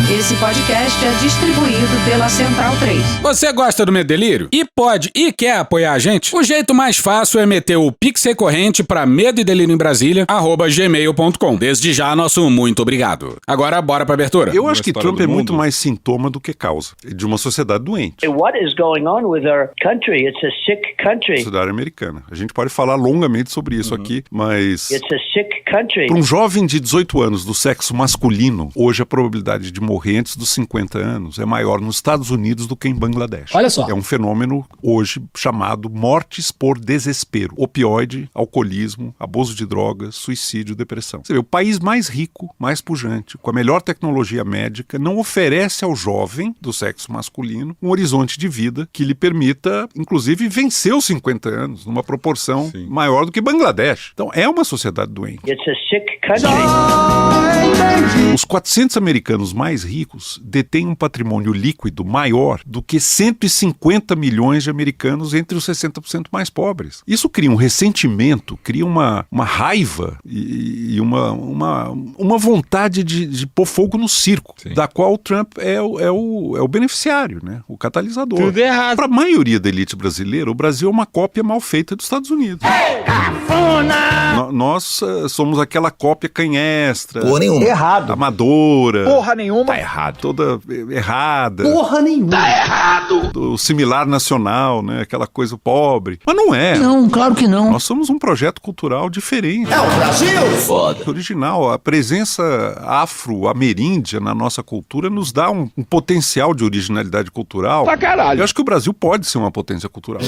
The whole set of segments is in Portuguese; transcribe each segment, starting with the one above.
Esse podcast é distribuído pela Central 3. Você gosta do Medo e Delírio? E pode e quer apoiar a gente? O jeito mais fácil é meter o Pix recorrente para Medo e Delírio em Brasília, @gmail.com. Desde já, nosso muito obrigado. Agora, bora pra abertura. Eu acho que Trump é muito mais sintoma do que causa de uma sociedade doente. What is going on with our country? It's a sick country. Sociedade americana. A gente pode falar longamente sobre isso aqui, mas... It's a sick country. Para um jovem de 18 anos do sexo masculino, hoje a probabilidade de morrer antes dos 50 anos é maior nos Estados Unidos do que em Bangladesh. Olha só. É um fenômeno hoje chamado mortes por desespero. Opioide, alcoolismo, abuso de drogas, suicídio, depressão. Você vê, o país mais rico, mais pujante, com a melhor tecnologia médica, não oferece ao jovem do sexo masculino um horizonte de vida que lhe permita, inclusive, vencer os 50 anos numa proporção maior do que Bangladesh. Então, é uma sociedade doente. It's a sick country. Os 400 americanos mais ricos detêm um patrimônio líquido maior do que 150 milhões de americanos entre os 60% mais pobres. Isso cria um ressentimento, cria uma raiva e uma vontade de pôr fogo no circo, da qual o Trump é o beneficiário, né? O catalisador. Tudo errado. Para a maioria da elite brasileira, o Brasil é uma cópia mal feita dos Estados Unidos. Nós somos aquela cópia canhestra. Porra nenhuma. Errado. Amadora. Porra nenhuma. Tá errado. Toda errada. Porra nenhuma. Tá errado. Do similar nacional, né? Aquela coisa pobre. Mas não é. Não, claro que não. Nós somos um projeto cultural diferente. É o Brasil? Foda. Original. A presença afro-ameríndia na nossa cultura nos dá um potencial de originalidade cultural. Pra caralho. Eu acho que o Brasil pode ser uma potência cultural.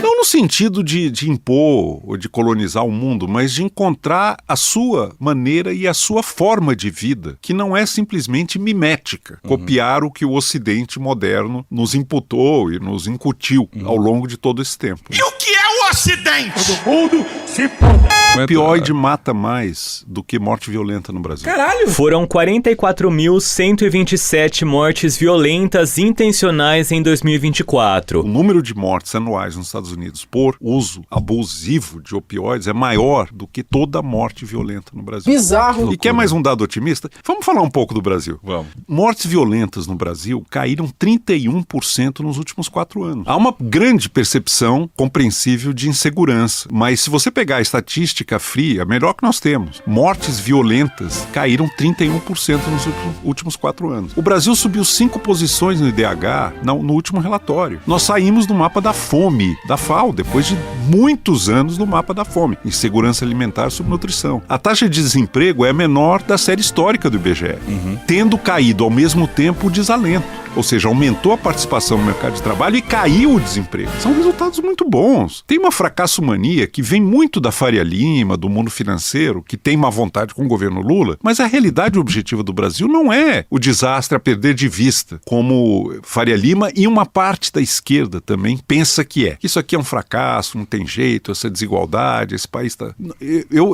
Não no sentido de impor ou de colonizar o mundo, mas de encontrar a sua maneira e a sua forma de vida, que não é simplesmente mimética. Copiar o que o Ocidente moderno nos imputou e nos incutiu ao longo de todo esse tempo. E o que é o Ocidente? Todo mundo se foda. O opioide mata mais do que morte violenta no Brasil. Caralho! Foram 44.127 mortes violentas intencionais em 2024. O número de mortes anuais nos Estados Unidos por uso abusivo de opioides é maior do que toda morte violenta no Brasil. Bizarro. E quer mais um dado otimista? Vamos falar um pouco do Brasil. Vamos. Mortes violentas no Brasil caíram 31% nos últimos 4 anos. Há uma grande percepção compreensível de insegurança, mas se você pegar a estatística fria, a melhor que nós temos, mortes violentas caíram 31% nos últimos 4 anos. O Brasil subiu 5 posições no IDH no último relatório. Nós saímos do mapa da fome, da FAO, depois de muitos anos no mapa da fome, insegurança alimentar e subnutrição. A taxa de desemprego é a menor da série histórica do IBGE, tendo caído ao mesmo tempo o desalento. Ou seja, aumentou a participação no mercado de trabalho e caiu o desemprego. São resultados muito bons. Tem uma fracassomania que vem muito da Faria Lima, do mundo financeiro, que tem má vontade com o governo Lula, mas a realidade objetiva do Brasil não é o desastre a perder de vista, como Faria Lima e uma parte da esquerda também pensa que é. Isso aqui é um fracasso, não tem jeito, essa desigualdade, esse país está... Eu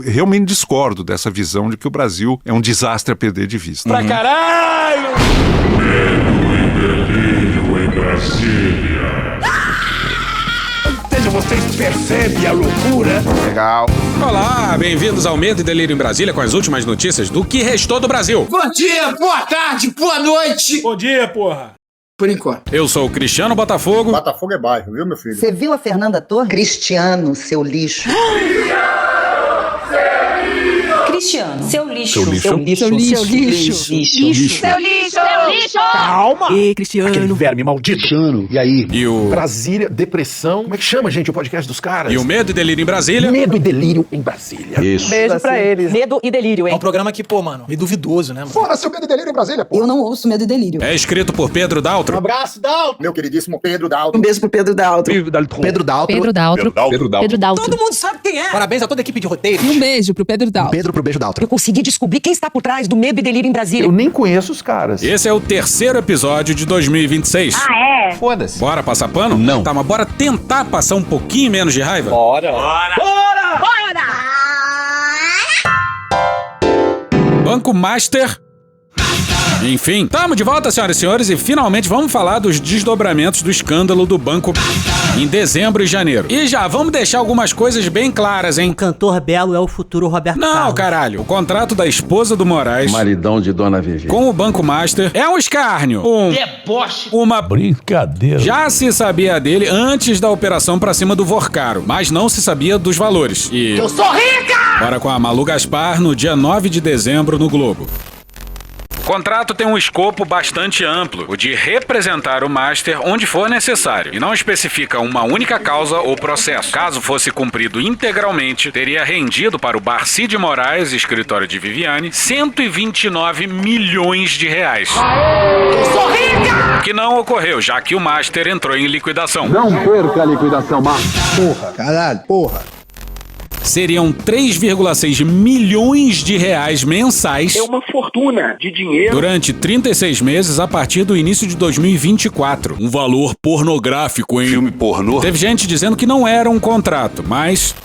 realmente discordo dessa visão de que o Brasil é um desastre a perder de vista. Pra caralho! Medo e Delírio em Brasília. Veja, vocês percebem a loucura? Legal. Olá, bem-vindos ao Medo e Delírio em Brasília com as últimas notícias do que restou do Brasil. Bom dia, boa tarde, boa noite. Bom dia, porra. Por enquanto. Eu sou o Cristiano Botafogo. Botafogo é bairro, viu, meu filho? Você viu a Fernanda Torres? Cristiano, seu lixo. Cristiano, seu lixo. Seu lixo. Seu lixo. Seu lixo. Lixo. Seu lixo. Seu lixo. Calma. Ei, Cristiano. Aquele verme maldito. Cristiano, e aí? E o... Brasília, depressão. Como é que chama, gente, o podcast dos caras? E o Medo e Delírio em Brasília. Medo e Delírio em Brasília. Isso. Beijo pra eles. Medo e delírio, hein? É um programa que, pô, mano, meio duvidoso, né, mano? Fora seu Medo e Delírio em Brasília, pô. Eu não ouço Medo e Delírio. É escrito por Pedro Daltro. Abraço, Dalton. Meu queridíssimo Pedro Daltro. Um beijo pro Pedro Daltro. Pedro Daltro. Pedro Daltro. Pedro Daltro. Todo mundo sabe quem é. Parabéns a toda a equipe de roteiro. Um beijo pro Pedro Daltro. Pedro pro beijo Daltro. Eu consegui descobrir quem está por trás do Medo e Delírio em Brasília. Eu nem conheço os caras. Esse é o terceiro episódio de 2026. Ah, é? Foda-se. Bora passar pano? Não. Tá, mas bora tentar passar um pouquinho menos de raiva? Bora. Banco Master. Enfim, estamos de volta, senhoras e senhores, e finalmente vamos falar dos desdobramentos do escândalo do Banco em dezembro e janeiro. E já vamos deixar algumas coisas bem claras, hein? O cantor Belo é o futuro Roberto Carlos. Não, caralho. O contrato da esposa do Moraes, Maridão de Dona Vivi. com o Banco Master é um escárnio. Deboche. Uma Brincadeira. Já se sabia dele antes da operação pra cima do Vorcaro, mas não se sabia dos valores. E Eu sou rica! bora com a Malu Gaspar no dia 9 de dezembro no Globo. O contrato tem um escopo bastante amplo, o de representar o Master onde for necessário, e não especifica uma única causa ou processo. Caso fosse cumprido integralmente, teria rendido para o Barcy de Moraes, escritório de Viviane, 129 milhões de reais. Eu sou rica! O que não ocorreu, já que o Master entrou em liquidação. Não perca a liquidação, Master. Porra, caralho, porra. Seriam 3,6 milhões de reais mensais. É uma fortuna de dinheiro. Durante 36 meses a partir do início de 2024. Um valor pornográfico, hein? Filme pornô. Teve gente dizendo que não era um contrato, mas...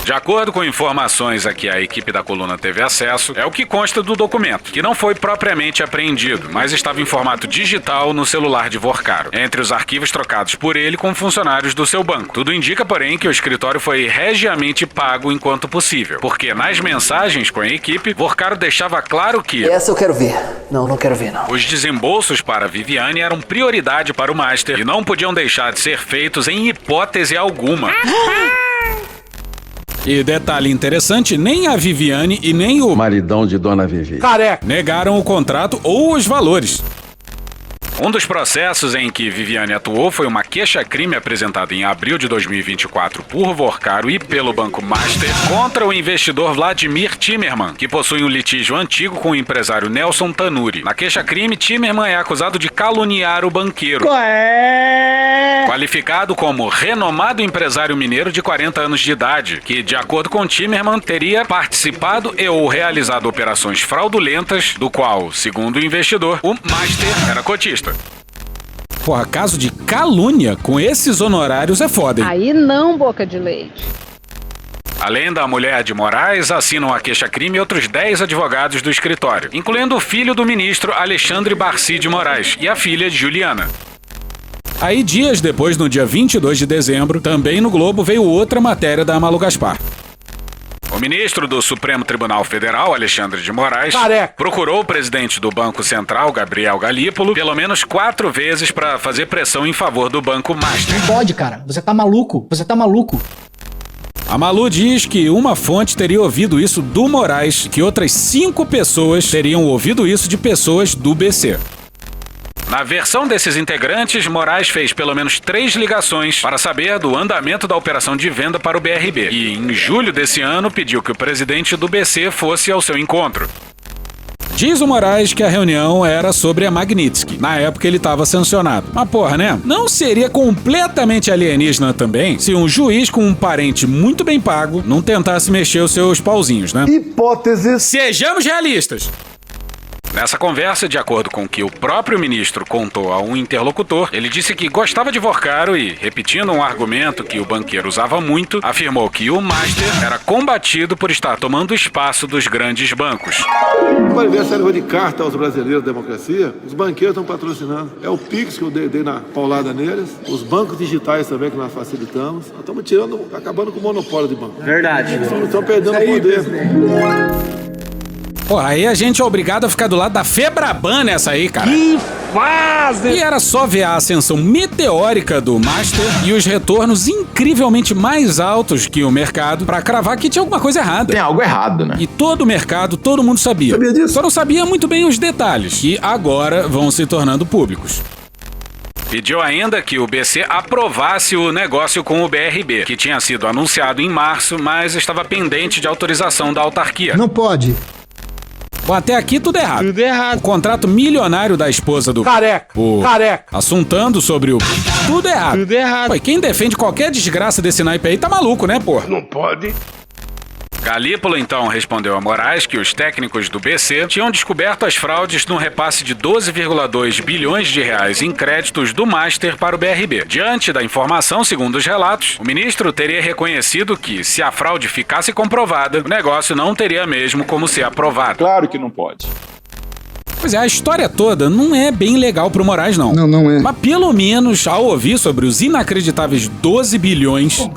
De acordo com informações a que a equipe da coluna teve acesso, é o que consta do documento, que não foi propriamente apreendido, mas estava em formato digital no celular de Vorcaro, entre os arquivos trocados por ele com funcionários do seu banco. Tudo indica, porém, que o escritório foi regiamente pago enquanto possível, porque nas mensagens com a equipe, Vorcaro deixava claro que... Essa eu quero ver. Não quero ver, não. Os desembolsos para Viviane eram prioridade para o Master e não podiam deixar de ser feitos em hipótese alguma. E detalhe interessante, nem a Viviane e nem o Maridão de Dona Vivi. Careca. negaram o contrato ou os valores. Um dos processos em que Viviane atuou foi uma queixa-crime apresentada em abril de 2024 por Vorcaro e pelo Banco Master contra o investidor Vladimir Timerman, que possui um litígio antigo com o empresário Nelson Tanuri. Na queixa-crime, Timerman é acusado de caluniar o banqueiro. Qualificado como renomado empresário mineiro de 40 anos de idade, que, de acordo com Timerman, teria participado e ou realizado operações fraudulentas, do qual, segundo o investidor, o Master era cotista. Porra, caso de calúnia com esses honorários é foda, hein? Aí não, boca de leite. Além da mulher de Moraes, assinam a queixa-crime outros 10 advogados do escritório, incluindo o filho do ministro Alexandre Barcy de Moraes e a filha de Juliana. Aí, dias depois, no dia 22 de dezembro, também no Globo veio outra matéria da Malu Gaspar. O ministro do Supremo Tribunal Federal, Alexandre de Moraes, procurou o presidente do Banco Central, Gabriel Galípolo, pelo menos 4 vezes para fazer pressão em favor do Banco Master. Não pode, cara. Você tá maluco. Você tá maluco. A Malu diz que uma fonte teria ouvido isso do Moraes e que outras 5 pessoas teriam ouvido isso de pessoas do BC. Na versão desses integrantes, Moraes fez pelo menos 3 ligações para saber do andamento da operação de venda para o BRB e, em julho desse ano, pediu que o presidente do BC fosse ao seu encontro. Diz o Moraes que a reunião era sobre a Magnitsky. Na época ele estava sancionado. Mas porra, né? Não seria completamente alienígena também se um juiz com um parente muito bem pago não tentasse mexer os seus pauzinhos, né? Hipóteses. Sejamos realistas! Nessa conversa, de acordo com o que o próprio ministro contou a um interlocutor, ele disse que gostava de Vorcaro e, repetindo um argumento que o banqueiro usava muito, afirmou que o Master era combatido por estar tomando espaço dos grandes bancos. Vai ver essa de carta aos brasileiros da democracia, os banqueiros estão patrocinando. É o Pix que eu dei na paulada neles, os bancos digitais também que nós facilitamos. Nós estamos acabando com o monopólio de banco. Verdade. Estão perdendo o poder. Pô, aí a gente é obrigado a ficar do lado da Febraban nessa aí, cara. Que fase! E era só ver a ascensão meteórica do Master e os retornos incrivelmente mais altos que o mercado pra cravar que tinha alguma coisa errada. Tem algo errado, né? E todo o mercado, todo mundo sabia. Sabia disso? Só não sabia muito bem os detalhes, que agora vão se tornando públicos. Pediu ainda que o BC aprovasse o negócio com o BRB, que tinha sido anunciado em março, mas estava pendente de autorização da autarquia. Não pode. Bom, até aqui tudo errado. Tudo errado. O contrato milionário da esposa do... Careca. Assuntando sobre o... Tudo errado. Tudo errado. Pô, e quem defende qualquer desgraça desse naipe aí tá maluco, né, porra? Não pode. Galípolo, então, respondeu a Moraes que os técnicos do BC tinham descoberto as fraudes no repasse de 12,2 bilhões de reais em créditos do Master para o BRB. Diante da informação, segundo os relatos, o ministro teria reconhecido que, se a fraude ficasse comprovada, o negócio não teria mesmo como ser aprovado. Claro que não pode. Pois é, a história toda não é bem legal pro Moraes, não. Não é. Mas pelo menos, ao ouvir sobre os inacreditáveis 12 bilhões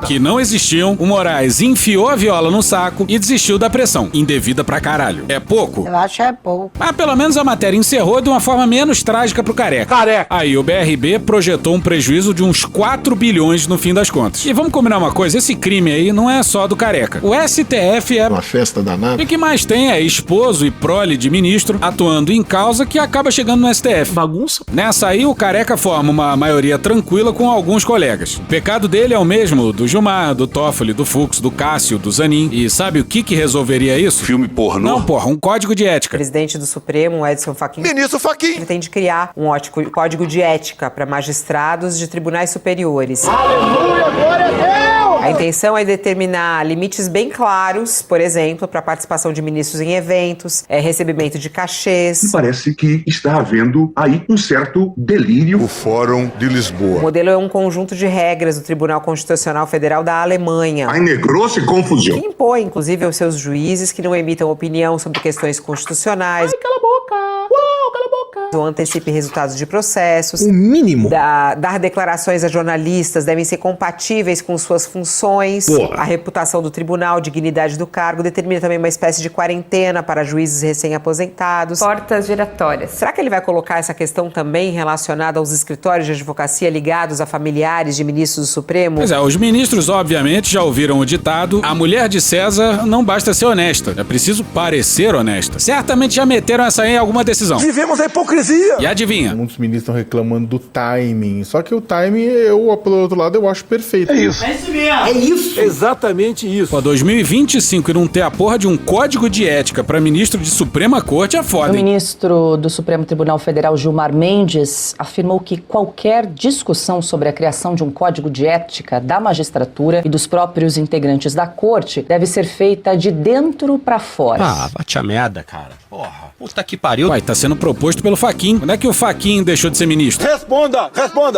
que não existiam, o Moraes enfiou a viola no saco e desistiu da pressão. Indevida pra caralho. É pouco? Eu acho é pouco. Mas pelo menos a matéria encerrou de uma forma menos trágica pro Careca. Aí o BRB projetou um prejuízo de uns 4 bilhões no fim das contas. E vamos combinar uma coisa, esse crime aí não é só do Careca. O STF é... Uma festa danada. E o que mais tem é esposo e prole de ministro atuando em causa que acaba chegando no STF. Bagunça. Nessa aí, o Careca forma uma maioria tranquila com alguns colegas. O pecado dele é o mesmo do Gilmar, do Toffoli, do Fux, do Cássio, do Zanin. E sabe o que resolveria isso? Filme pornô. Não, porra, um código de ética. O presidente do Supremo, Edson Fachin, Ministro Fachin. pretende criar um código de ética para magistrados de tribunais superiores. Aleluia, glória a Deus! A intenção é determinar limites bem claros, por exemplo, para a participação de ministros em eventos, recebimento de cachês. Parece que está havendo aí um certo delírio. O Fórum de Lisboa. O modelo é um conjunto de regras do Tribunal Constitucional Federal da Alemanha, Ai, negrou-se confusão. que impõe, inclusive, aos seus juízes que não emitam opinião sobre questões constitucionais. Cala a boca. Uau, cala a boca. Ou antecipe resultados de processos. O mínimo. Dar declarações a jornalistas devem ser compatíveis com suas funções. Porra. A reputação do tribunal, dignidade do cargo, determina também uma espécie de quarentena para juízes recém-aposentados. Portas giratórias. Será que ele vai colocar essa questão também relacionada aos escritórios de advocacia ligados a familiares de ministros do Supremo? Pois é, os ministros obviamente já ouviram o ditado: a mulher de César não basta ser honesta, é preciso parecer honesta. Certamente já meteram essa aí em alguma decisão. Vivemos a hipocrisia. E adivinha? Muitos ministros estão reclamando do timing. Só que o timing, pelo outro lado, eu acho perfeito. É isso. É isso mesmo. É isso. Exatamente isso. Pô, 2025 e não ter a porra de um código de ética pra ministro de Suprema Corte é foda, O hein? ministro do Supremo Tribunal Federal, Gilmar Mendes, afirmou que qualquer discussão sobre a criação de um código de ética da magistratura e dos próprios integrantes da corte deve ser feita de dentro pra fora. Ah, bate a merda, cara. Porra, puta que pariu. Pai, tá sendo proposto pelo Fachin. Quando é que o Fachin deixou de ser ministro? Responda.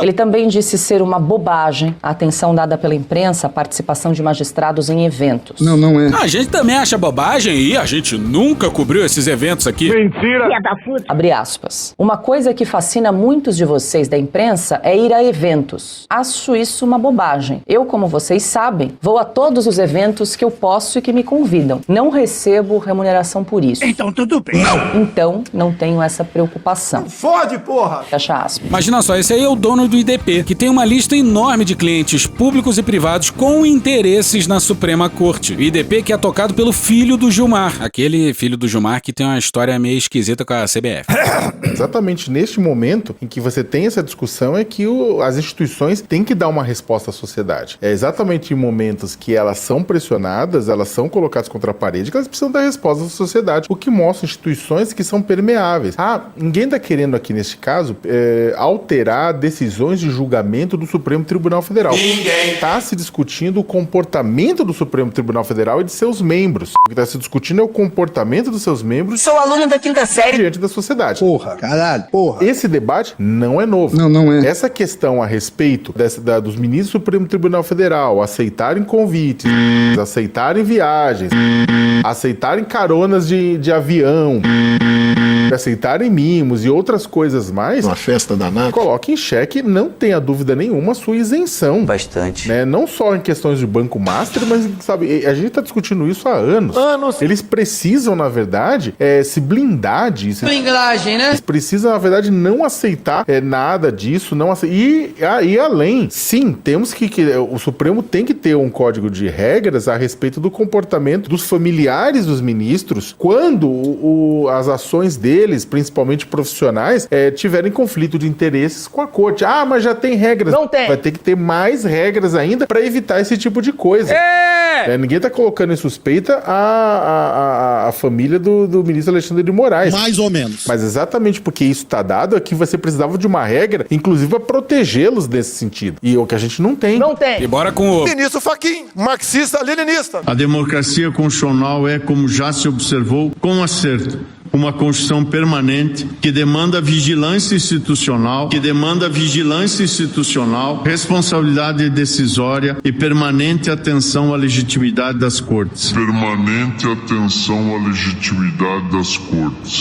Ele também disse ser uma bobagem a atenção dada pela imprensa à participação de magistrados em eventos. Não é. A gente também acha bobagem e a gente nunca cobriu esses eventos aqui. Mentira. Abre aspas. Uma coisa que fascina muitos de vocês da imprensa é ir a eventos. Acho isso uma bobagem. Eu, como vocês sabem, vou a todos os eventos que eu posso e que me convidam. Não recebo remuneração por isso. Então tudo bem. Então, não tenho essa preocupação. Fode, porra. Fecha aspas. Imagina só, esse aí é o dono do IDP, que tem uma lista enorme de clientes públicos e privados com interesses na Suprema Corte. O IDP que é tocado pelo filho do Gilmar. Aquele filho do Gilmar que tem uma história meio esquisita com a CBF. Exatamente neste momento em que você tem essa discussão é que as instituições têm que dar uma resposta à sociedade. É exatamente em momentos que elas são pressionadas, elas são colocadas contra a parede, que elas precisam dar resposta à sociedade, o que mostra instituições que são permeáveis. Ninguém está querendo aqui neste caso alterar decisões de julgamento do Supremo Tribunal Federal. Ninguém. Está se discutindo o comportamento do Supremo Tribunal Federal e de seus membros. O que está se discutindo é o comportamento dos seus membros. Sou aluno da quinta série. Diante da sociedade. Porra, caralho, porra. Esse debate não é novo. Não é. Essa questão a respeito dos ministros do Supremo Tribunal Federal aceitarem convites, aceitarem viagens, aceitarem caronas de avião, aceitarem mimos e outras coisas mais, Uma festa danada. coloca em xeque, não tenha dúvida nenhuma, a sua isenção. Bastante. Né? Não só em questões de banco master, mas, sabe, a gente está discutindo isso há anos. Eles precisam, na verdade, se blindar disso. Blindagem, né? Eles precisam, na verdade, não aceitar nada disso, e além, sim, temos que o Supremo tem que ter um código de regras a respeito do comportamento dos familiares dos ministros quando as ações deles, principalmente profissionais, tiverem conflito de interesses com a corte. Mas já tem regras. Não tem. Vai ter que ter mais regras ainda para evitar esse tipo de coisa. Ninguém tá colocando em suspeita a família do ministro Alexandre de Moraes. Mais ou menos. Mas exatamente porque isso tá dado é que você precisava de uma regra, inclusive para protegê-los nesse sentido. E o que a gente não tem. Não tem. E bora com o... Ministro Fachin, marxista-leninista. A democracia constitucional é, como já se observou, com acerto, uma construção permanente que demanda vigilância institucional, responsabilidade decisória e permanente atenção à legitimidade das Cortes.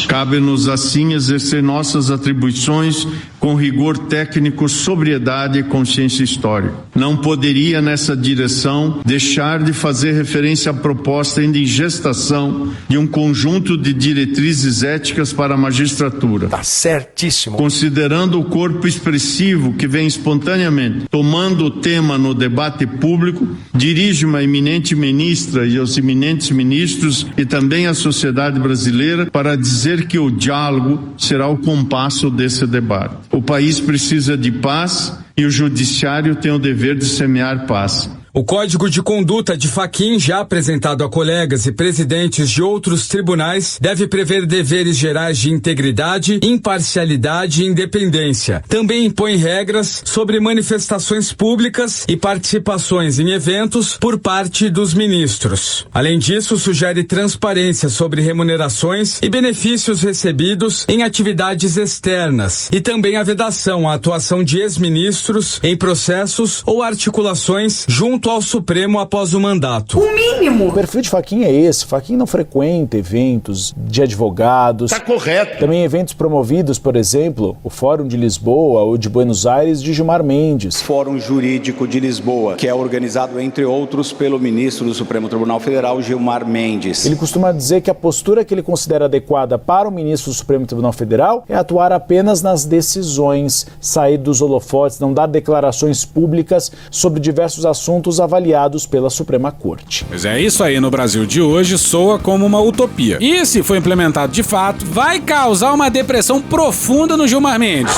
Cabe-nos, assim, exercer nossas atribuições com rigor técnico, sobriedade e consciência histórica. Não poderia, nessa direção, deixar de fazer referência à proposta ainda em gestação de um conjunto de diretrizes éticas para a magistratura. Tá certíssimo. Considerando o corpo expressivo que vem espontaneamente tomando o tema no debate público, dirijo-me à eminente ministra e aos eminentes ministros e também à sociedade brasileira para dizer que o diálogo será o compasso desse debate. O país precisa de paz e o judiciário tem o dever de semear paz. O Código de Conduta de Fachin, já apresentado a colegas e presidentes de outros tribunais, deve prever deveres gerais de integridade, imparcialidade e independência. Também impõe regras sobre manifestações públicas e participações em eventos por parte dos ministros. Além disso, sugere transparência sobre remunerações e benefícios recebidos em atividades externas e também a vedação à atuação de ex-ministros em processos ou articulações junto ao Supremo após o mandato. O mínimo! O perfil de Fachin é esse. Fachin não frequenta eventos de advogados. Tá correto. Também eventos promovidos, por exemplo, o Fórum de Lisboa ou de Buenos Aires de Gilmar Mendes. Fórum Jurídico de Lisboa, que é organizado, entre outros, pelo ministro do Supremo Tribunal Federal, Gilmar Mendes. Ele costuma dizer que a postura que ele considera adequada para o ministro do Supremo Tribunal Federal é atuar apenas nas decisões, sair dos holofotes, não dar declarações públicas sobre diversos assuntos avaliados pela Suprema Corte. Pois é, isso aí no Brasil de hoje soa como uma utopia. E se for implementado de fato, vai causar uma depressão profunda no Gilmar Mendes.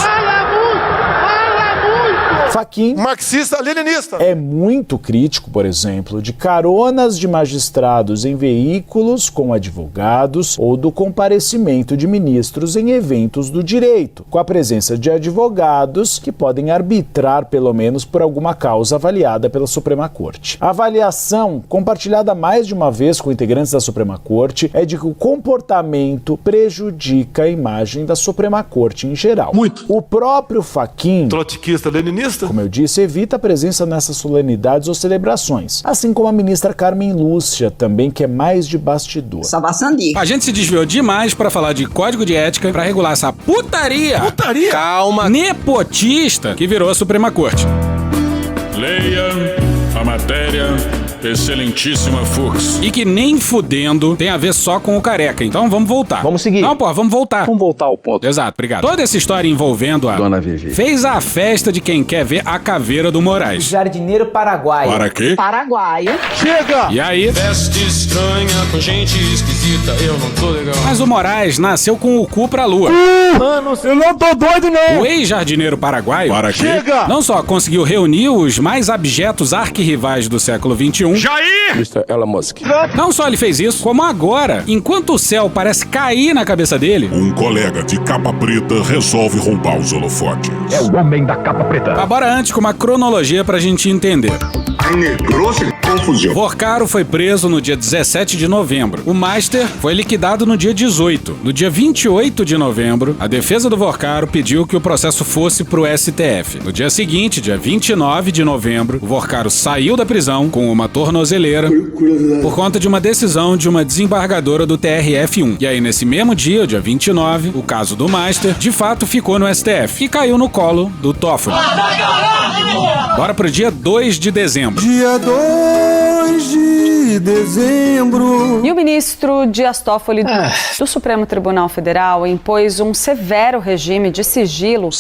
Fachin, marxista-leninista, é muito crítico, por exemplo, de caronas de magistrados em veículos com advogados ou do comparecimento de ministros em eventos do direito, com a presença de advogados que podem arbitrar, pelo menos, por alguma causa avaliada pela Suprema Corte. A avaliação, compartilhada mais de uma vez com integrantes da Suprema Corte, é de que o comportamento prejudica a imagem da Suprema Corte em geral. Muito. O próprio Fachin, trotskista-leninista, como eu disse, evita a presença nessas solenidades ou celebrações. Assim como a ministra Carmen Lúcia, também, que é mais de bastidor. A gente se desviou demais para falar de código de ética para regular essa putaria. Calma. Nepotista que virou a Suprema Corte. Leia a matéria excelentíssima Fux. E que nem fudendo tem a ver só com o careca. Então vamos voltar. Vamos seguir. Não, pô, vamos voltar. Vamos voltar ao ponto. Exato, obrigado. Toda essa história envolvendo a Dona Vivi fez a festa de quem quer ver a caveira do Moraes. Jardineiro paraguaio. Para quê? Paraguaio. Chega! E aí? Festa estranha com gente esquisita, eu não tô legal. Mas o Moraes nasceu com o cu pra lua. Mano, eu não tô doido, não! O ex-jardineiro paraguaio, para quê? Chega! Não só conseguiu reunir os mais abjetos arquirrivais do século XXI. Jair! Elon Musk. Não só ele fez isso, como agora, enquanto o céu parece cair na cabeça dele, um colega de capa preta resolve roubar os holofotes. É o homem da capa preta. Mas bora antes com uma cronologia pra gente entender. Confusão. Vorcaro foi preso no dia 17 de novembro. O Master foi liquidado no dia 18. No dia 28 de novembro, a defesa do Vorcaro pediu que o processo fosse pro STF. No dia seguinte, dia 29 de novembro, o Vorcaro saiu da prisão com uma tornozeleira por conta de uma decisão de uma desembargadora do TRF1. E aí, nesse mesmo dia, dia 29, o caso do Master, de fato, ficou no STF e caiu no colo do Toffoli. Bora pro dia 2 de dezembro. Dia 2 de dezembro. E o ministro Dias Toffoli do Supremo Tribunal Federal impôs um severo regime de sigilo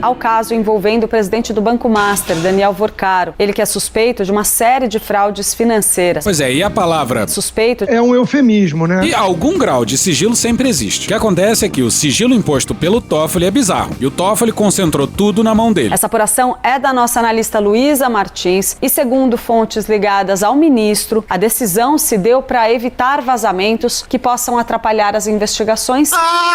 ao caso envolvendo o presidente do Banco Master, Daniel Vorcaro. Ele que é suspeito de uma série de fraudes financeiras. Pois é, e a palavra suspeito é um eufemismo, né? E algum grau de sigilo sempre existe. O que acontece é que o sigilo imposto pelo Toffoli é bizarro. E o Toffoli concentrou tudo na mão dele. Essa apuração é da nossa analista Luísa Martins e, segundo Segundo fontes ligadas ao ministro, a decisão se deu para evitar vazamentos que possam atrapalhar as investigações.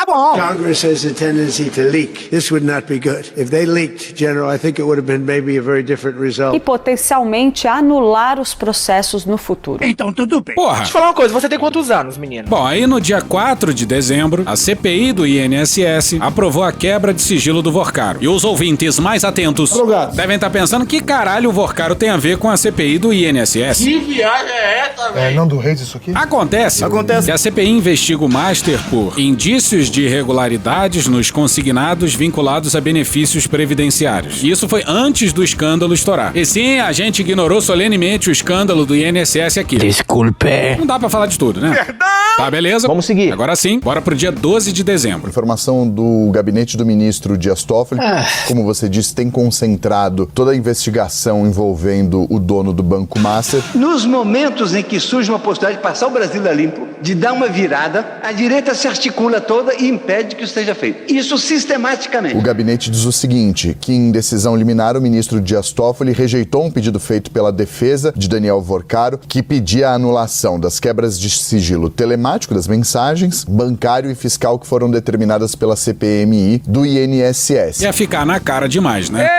Congress has a tendency to leak. This would not be good. If they leaked, General, I think it would have been maybe a very different result. E potencialmente anular os processos no futuro. Então tudo bem. Porra! Deixa eu falar uma coisa, você tem quantos anos, menino? Bom, aí no dia 4 de dezembro, a CPI do INSS aprovou a quebra de sigilo do Vorcaro. E os ouvintes mais atentos devem estar pensando que caralho o Vorcaro tem a ver com a CPI do INSS. Que viagem é essa, velho? Nando Reis, isso aqui? Acontece que a CPI investiga o Master por indícios de irregularidades nos consignados vinculados a benefícios previdenciários. E isso foi antes do escândalo estourar. E sim, a gente ignorou solenemente o escândalo do INSS aqui. Desculpe. Não dá pra falar de tudo, né? Verdade! Tá, beleza? Vamos seguir. Agora sim, bora pro dia 12 de dezembro. Informação do gabinete do ministro Dias Toffoli. Como você disse, tem concentrado toda a investigação envolvendo o dono do Banco Master. Nos momentos em que surge uma possibilidade de passar o Brasil a limpo, de dar uma virada, a direita se articula toda e impede que isso seja feito. Isso sistematicamente. O gabinete diz o seguinte, que em decisão liminar o ministro Dias Toffoli rejeitou um pedido feito pela defesa de Daniel Vorcaro, que pedia a anulação das quebras de sigilo telemático das mensagens, bancário e fiscal que foram determinadas pela CPMI do INSS. Ia ficar na cara demais, né?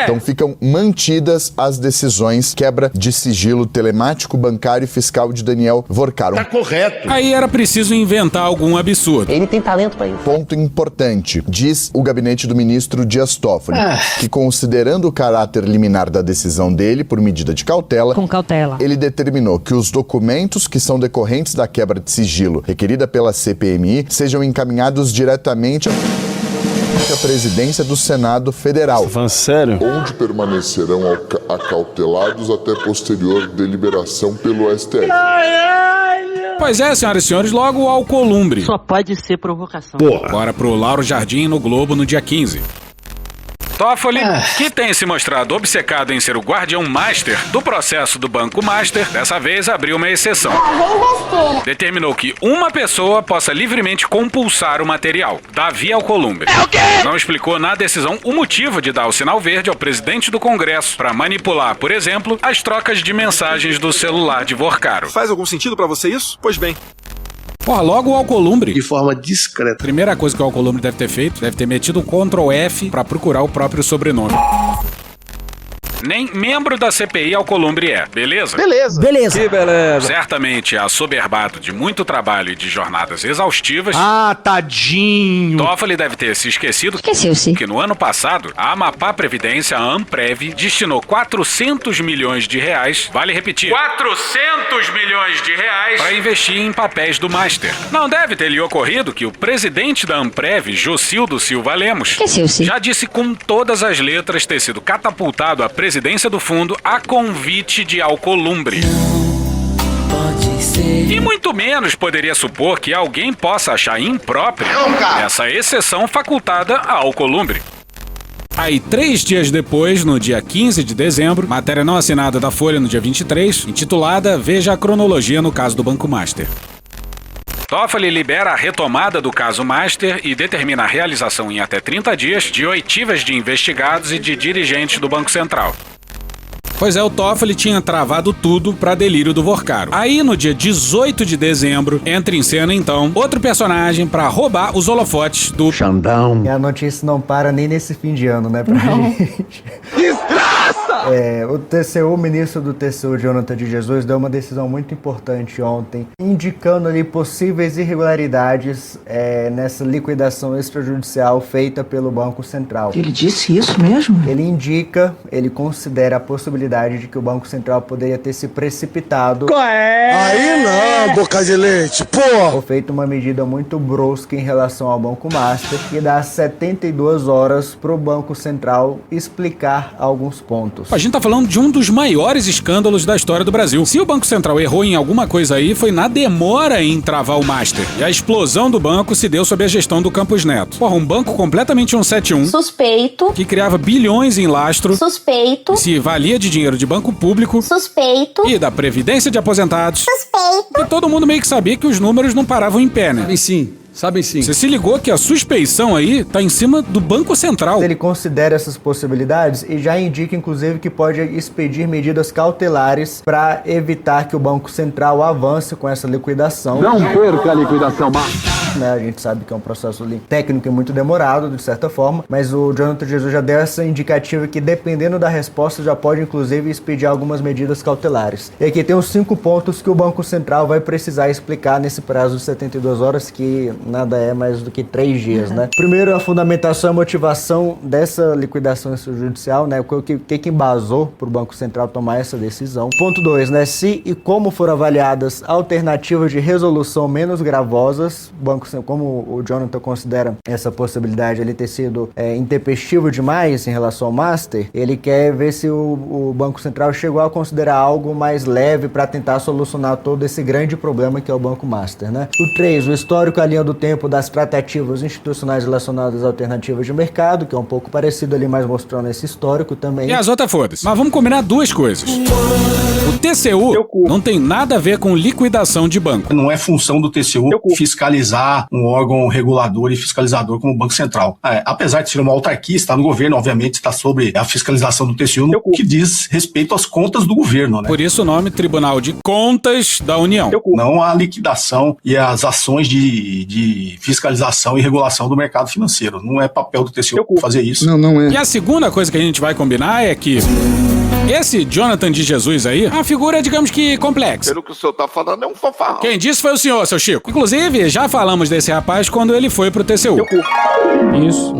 Então ficam mantidas as decisões quebra de sigilo telemático, bancário e fiscal de Daniel Vorcaro. Tá correto. Aí era preciso inventar algum absurdo. Ele tem talento pra isso. Ponto importante, diz o gabinete do ministro Dias Toffoli, que considerando o caráter liminar da decisão dele por medida de cautela, Com cautela. ele determinou que os documentos que são decorrentes da quebra de sigilo requerida pela CPMI sejam encaminhados diretamente à presidência do Senado Federal. Falando sério? Onde permanecerão acautelados até posterior deliberação pelo STF. Pois é, senhoras e senhores, logo o Alcolumbre. Só pode ser provocação. Bora pro Lauro Jardim no Globo no dia 15. Toffoli, que tem se mostrado obcecado em ser o guardião master do processo do Banco Master, dessa vez abriu uma exceção. Determinou que uma pessoa possa livremente compulsar o material, Davi Alcolumbre. Não explicou na decisão o motivo de dar o sinal verde ao presidente do Congresso para manipular, por exemplo, as trocas de mensagens do celular de Vorcaro. Faz algum sentido pra você isso? Pois bem. Porra, logo o Alcolumbre. De forma discreta. Primeira coisa que o Alcolumbre deve ter feito, deve ter metido um Ctrl F pra procurar o próprio sobrenome. Nem membro da CPI Alcolumbre é, beleza? Beleza. Que beleza. Certamente assoberbado de muito trabalho e de jornadas exaustivas. Ah, tadinho. Toffoli deve ter se esquecido que no ano passado, a Amapá Previdência, a Amprev, destinou 400 milhões de reais, vale repetir, 400 milhões de reais para investir em papéis do Master. Não deve ter lhe ocorrido que o presidente da Amprev, Jocildo Silva Lemos, já disse com todas as letras ter sido catapultado à presidência do fundo a convite de Alcolumbre. E muito menos poderia supor que alguém possa achar imprópria essa exceção facultada a Alcolumbre. Aí, 3 dias depois, no dia 15 de dezembro, matéria não assinada da Folha no dia 23, intitulada Veja a cronologia no caso do Banco Master. Toffoli libera a retomada do caso Master e determina a realização em até 30 dias de oitivas de investigados e de dirigentes do Banco Central. Pois é, o Toffoli tinha travado tudo pra delírio do Vorcaro. Aí, no dia 18 de dezembro, entra em cena, então, outro personagem pra roubar os holofotes do Xandão. E a notícia não para nem nesse fim de ano, né, pra gente. Desgraça! O TCU, o ministro do TCU, Jonathan de Jesus, deu uma decisão muito importante ontem, indicando ali possíveis irregularidades nessa liquidação extrajudicial feita pelo Banco Central. Ele disse isso mesmo? Ele considera a possibilidade de que o Banco Central poderia ter se precipitado. Aí não, boca de leite, porra! Ou feito uma medida muito brusca em relação ao Banco Master e dá 72 horas pro Banco Central explicar alguns pontos. A gente tá falando de um dos maiores escândalos da história do Brasil. Se o Banco Central errou em alguma coisa aí, foi na demora em travar o Master. E a explosão do banco se deu sob a gestão do Campos Neto. Porra, um banco completamente 171. Suspeito. Que criava bilhões em lastro. Suspeito. Se valia de dinheiro de banco público. Suspeito. E da Previdência de Aposentados. Suspeito. E todo mundo meio que sabia que os números não paravam em pé, né? E sim. Sabem sim. Você se ligou que a suspeição aí tá em cima do Banco Central. Ele considera essas possibilidades e já indica, inclusive, que pode expedir medidas cautelares para evitar que o Banco Central avance com essa liquidação. Não perca a liquidação, A gente sabe que é um processo técnico e muito demorado, de certa forma, mas o Jonathan de Jesus já deu essa indicativa que, dependendo da resposta, já pode, inclusive, expedir algumas medidas cautelares. E aqui tem os 5 pontos que o Banco Central vai precisar explicar nesse prazo de 72 horas, que nada é mais do que 3 dias, né? Primeiro, a fundamentação e motivação dessa liquidação extrajudicial, né? O que embasou para o Banco Central tomar essa decisão. Ponto 2, né? Se e como foram avaliadas alternativas de resolução menos gravosas, como o Jonathan considera essa possibilidade ele ter sido intempestivo demais em relação ao Master, ele quer ver se o Banco Central chegou a considerar algo mais leve para tentar solucionar todo esse grande problema que é o Banco Master, né? O 3, o histórico à linha do tempo das tratativas institucionais relacionadas às alternativas de mercado, que é um pouco parecido ali, mas mostrando esse histórico também. E as outras foda-se. Mas vamos combinar 2 coisas. O TCU não tem nada a ver com liquidação de banco. Não é função do TCU fiscalizar um órgão regulador e fiscalizador como o Banco Central. Apesar de ser uma autarquia, está no governo, obviamente está sobre a fiscalização do TCU, no que diz respeito às contas do governo, né? Por isso o nome Tribunal de Contas da União. Não a liquidação e as ações de fiscalização e regulação do mercado financeiro. Não é papel do TCU fazer isso. Não é. E a segunda coisa que a gente vai combinar é que esse Jonathan de Jesus aí é uma figura, digamos que, complexa. Pelo que o senhor tá falando, é um fanfarrão. Quem disse foi o senhor, seu Chico. Inclusive, já falamos desse rapaz quando ele foi pro TCU. Isso.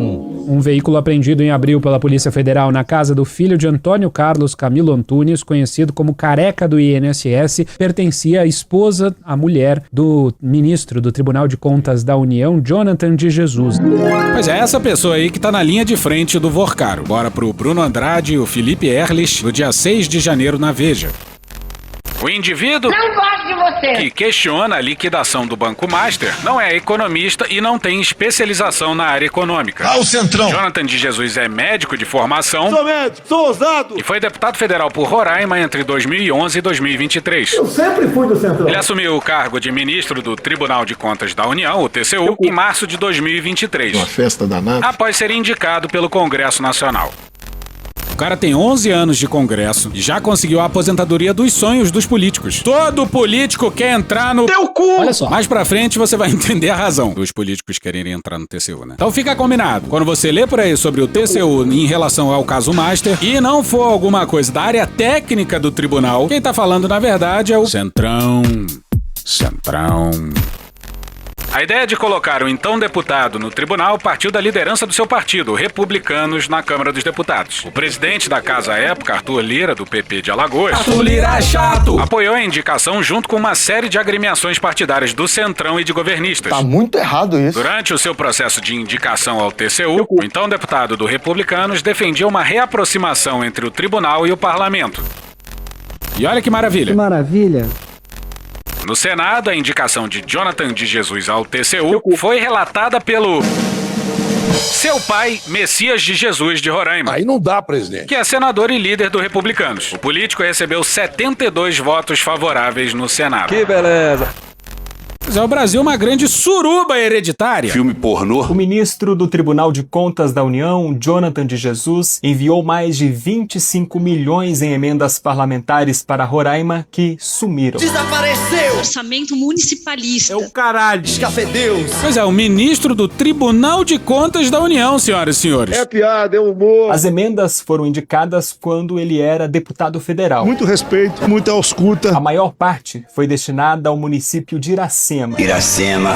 Um veículo apreendido em abril pela Polícia Federal na casa do filho de Antônio Carlos Camilo Antunes, conhecido como Careca do INSS, pertencia à esposa, a mulher do ministro do Tribunal de Contas da União, Jonathan de Jesus. Pois é, essa pessoa aí que tá na linha de frente do Vorcaro. Bora pro Bruno Andrade e o Felipe Erlich, no dia 6 de janeiro na Veja. O indivíduo Não gosto de você. que questiona a liquidação do Banco Master não é economista e não tem especialização na área econômica. Ah, o Centrão! Jonathan de Jesus é médico de formação. Sou médico, sou ousado! E foi deputado federal por Roraima entre 2011 e 2023. Eu sempre fui do Centrão. Ele assumiu o cargo de ministro do Tribunal de Contas da União, o TCU, em março de 2023. Uma festa danada. Após ser indicado pelo Congresso Nacional. O cara tem 11 anos de Congresso e já conseguiu a aposentadoria dos sonhos dos políticos. Todo político quer entrar no teu cu! Olha só. Mais pra frente você vai entender a razão dos políticos quererem entrar no TCU, né? Então fica combinado. Quando você lê por aí sobre o TCU em relação ao caso Master e não for alguma coisa da área técnica do tribunal, quem tá falando na verdade é o Centrão. A ideia de colocar o então deputado no tribunal partiu da liderança do seu partido, Republicanos, na Câmara dos Deputados. O presidente da casa à época, Arthur Lira, do PP de Alagoas, Arthur Lira é chato! Apoiou a indicação junto com uma série de agremiações partidárias do Centrão e de governistas. Tá muito errado isso. Durante o seu processo de indicação ao TCU, o então deputado do Republicanos defendia uma reaproximação entre o tribunal e o parlamento. E olha que maravilha! Que maravilha! No Senado, a indicação de Jonathan de Jesus ao TCU foi relatada pelo seu pai, Messias de Jesus de Roraima. Aí não dá, presidente. Que é senador e líder do Republicanos. O político recebeu 72 votos favoráveis no Senado. Que beleza. Mas o Brasil é uma grande suruba hereditária. Filme pornô. O ministro do Tribunal de Contas da União, Jonathan de Jesus, enviou mais de 25 milhões em emendas parlamentares para Roraima que sumiram. Desapareceu! Orçamento municipalista. É o caralho. Escafedeus. Pois é, o ministro do Tribunal de Contas da União, senhoras e senhores. É piada, é humor. As emendas foram indicadas quando ele era deputado federal. Muito respeito, muita ausculta. A maior parte foi destinada ao município de Iracema.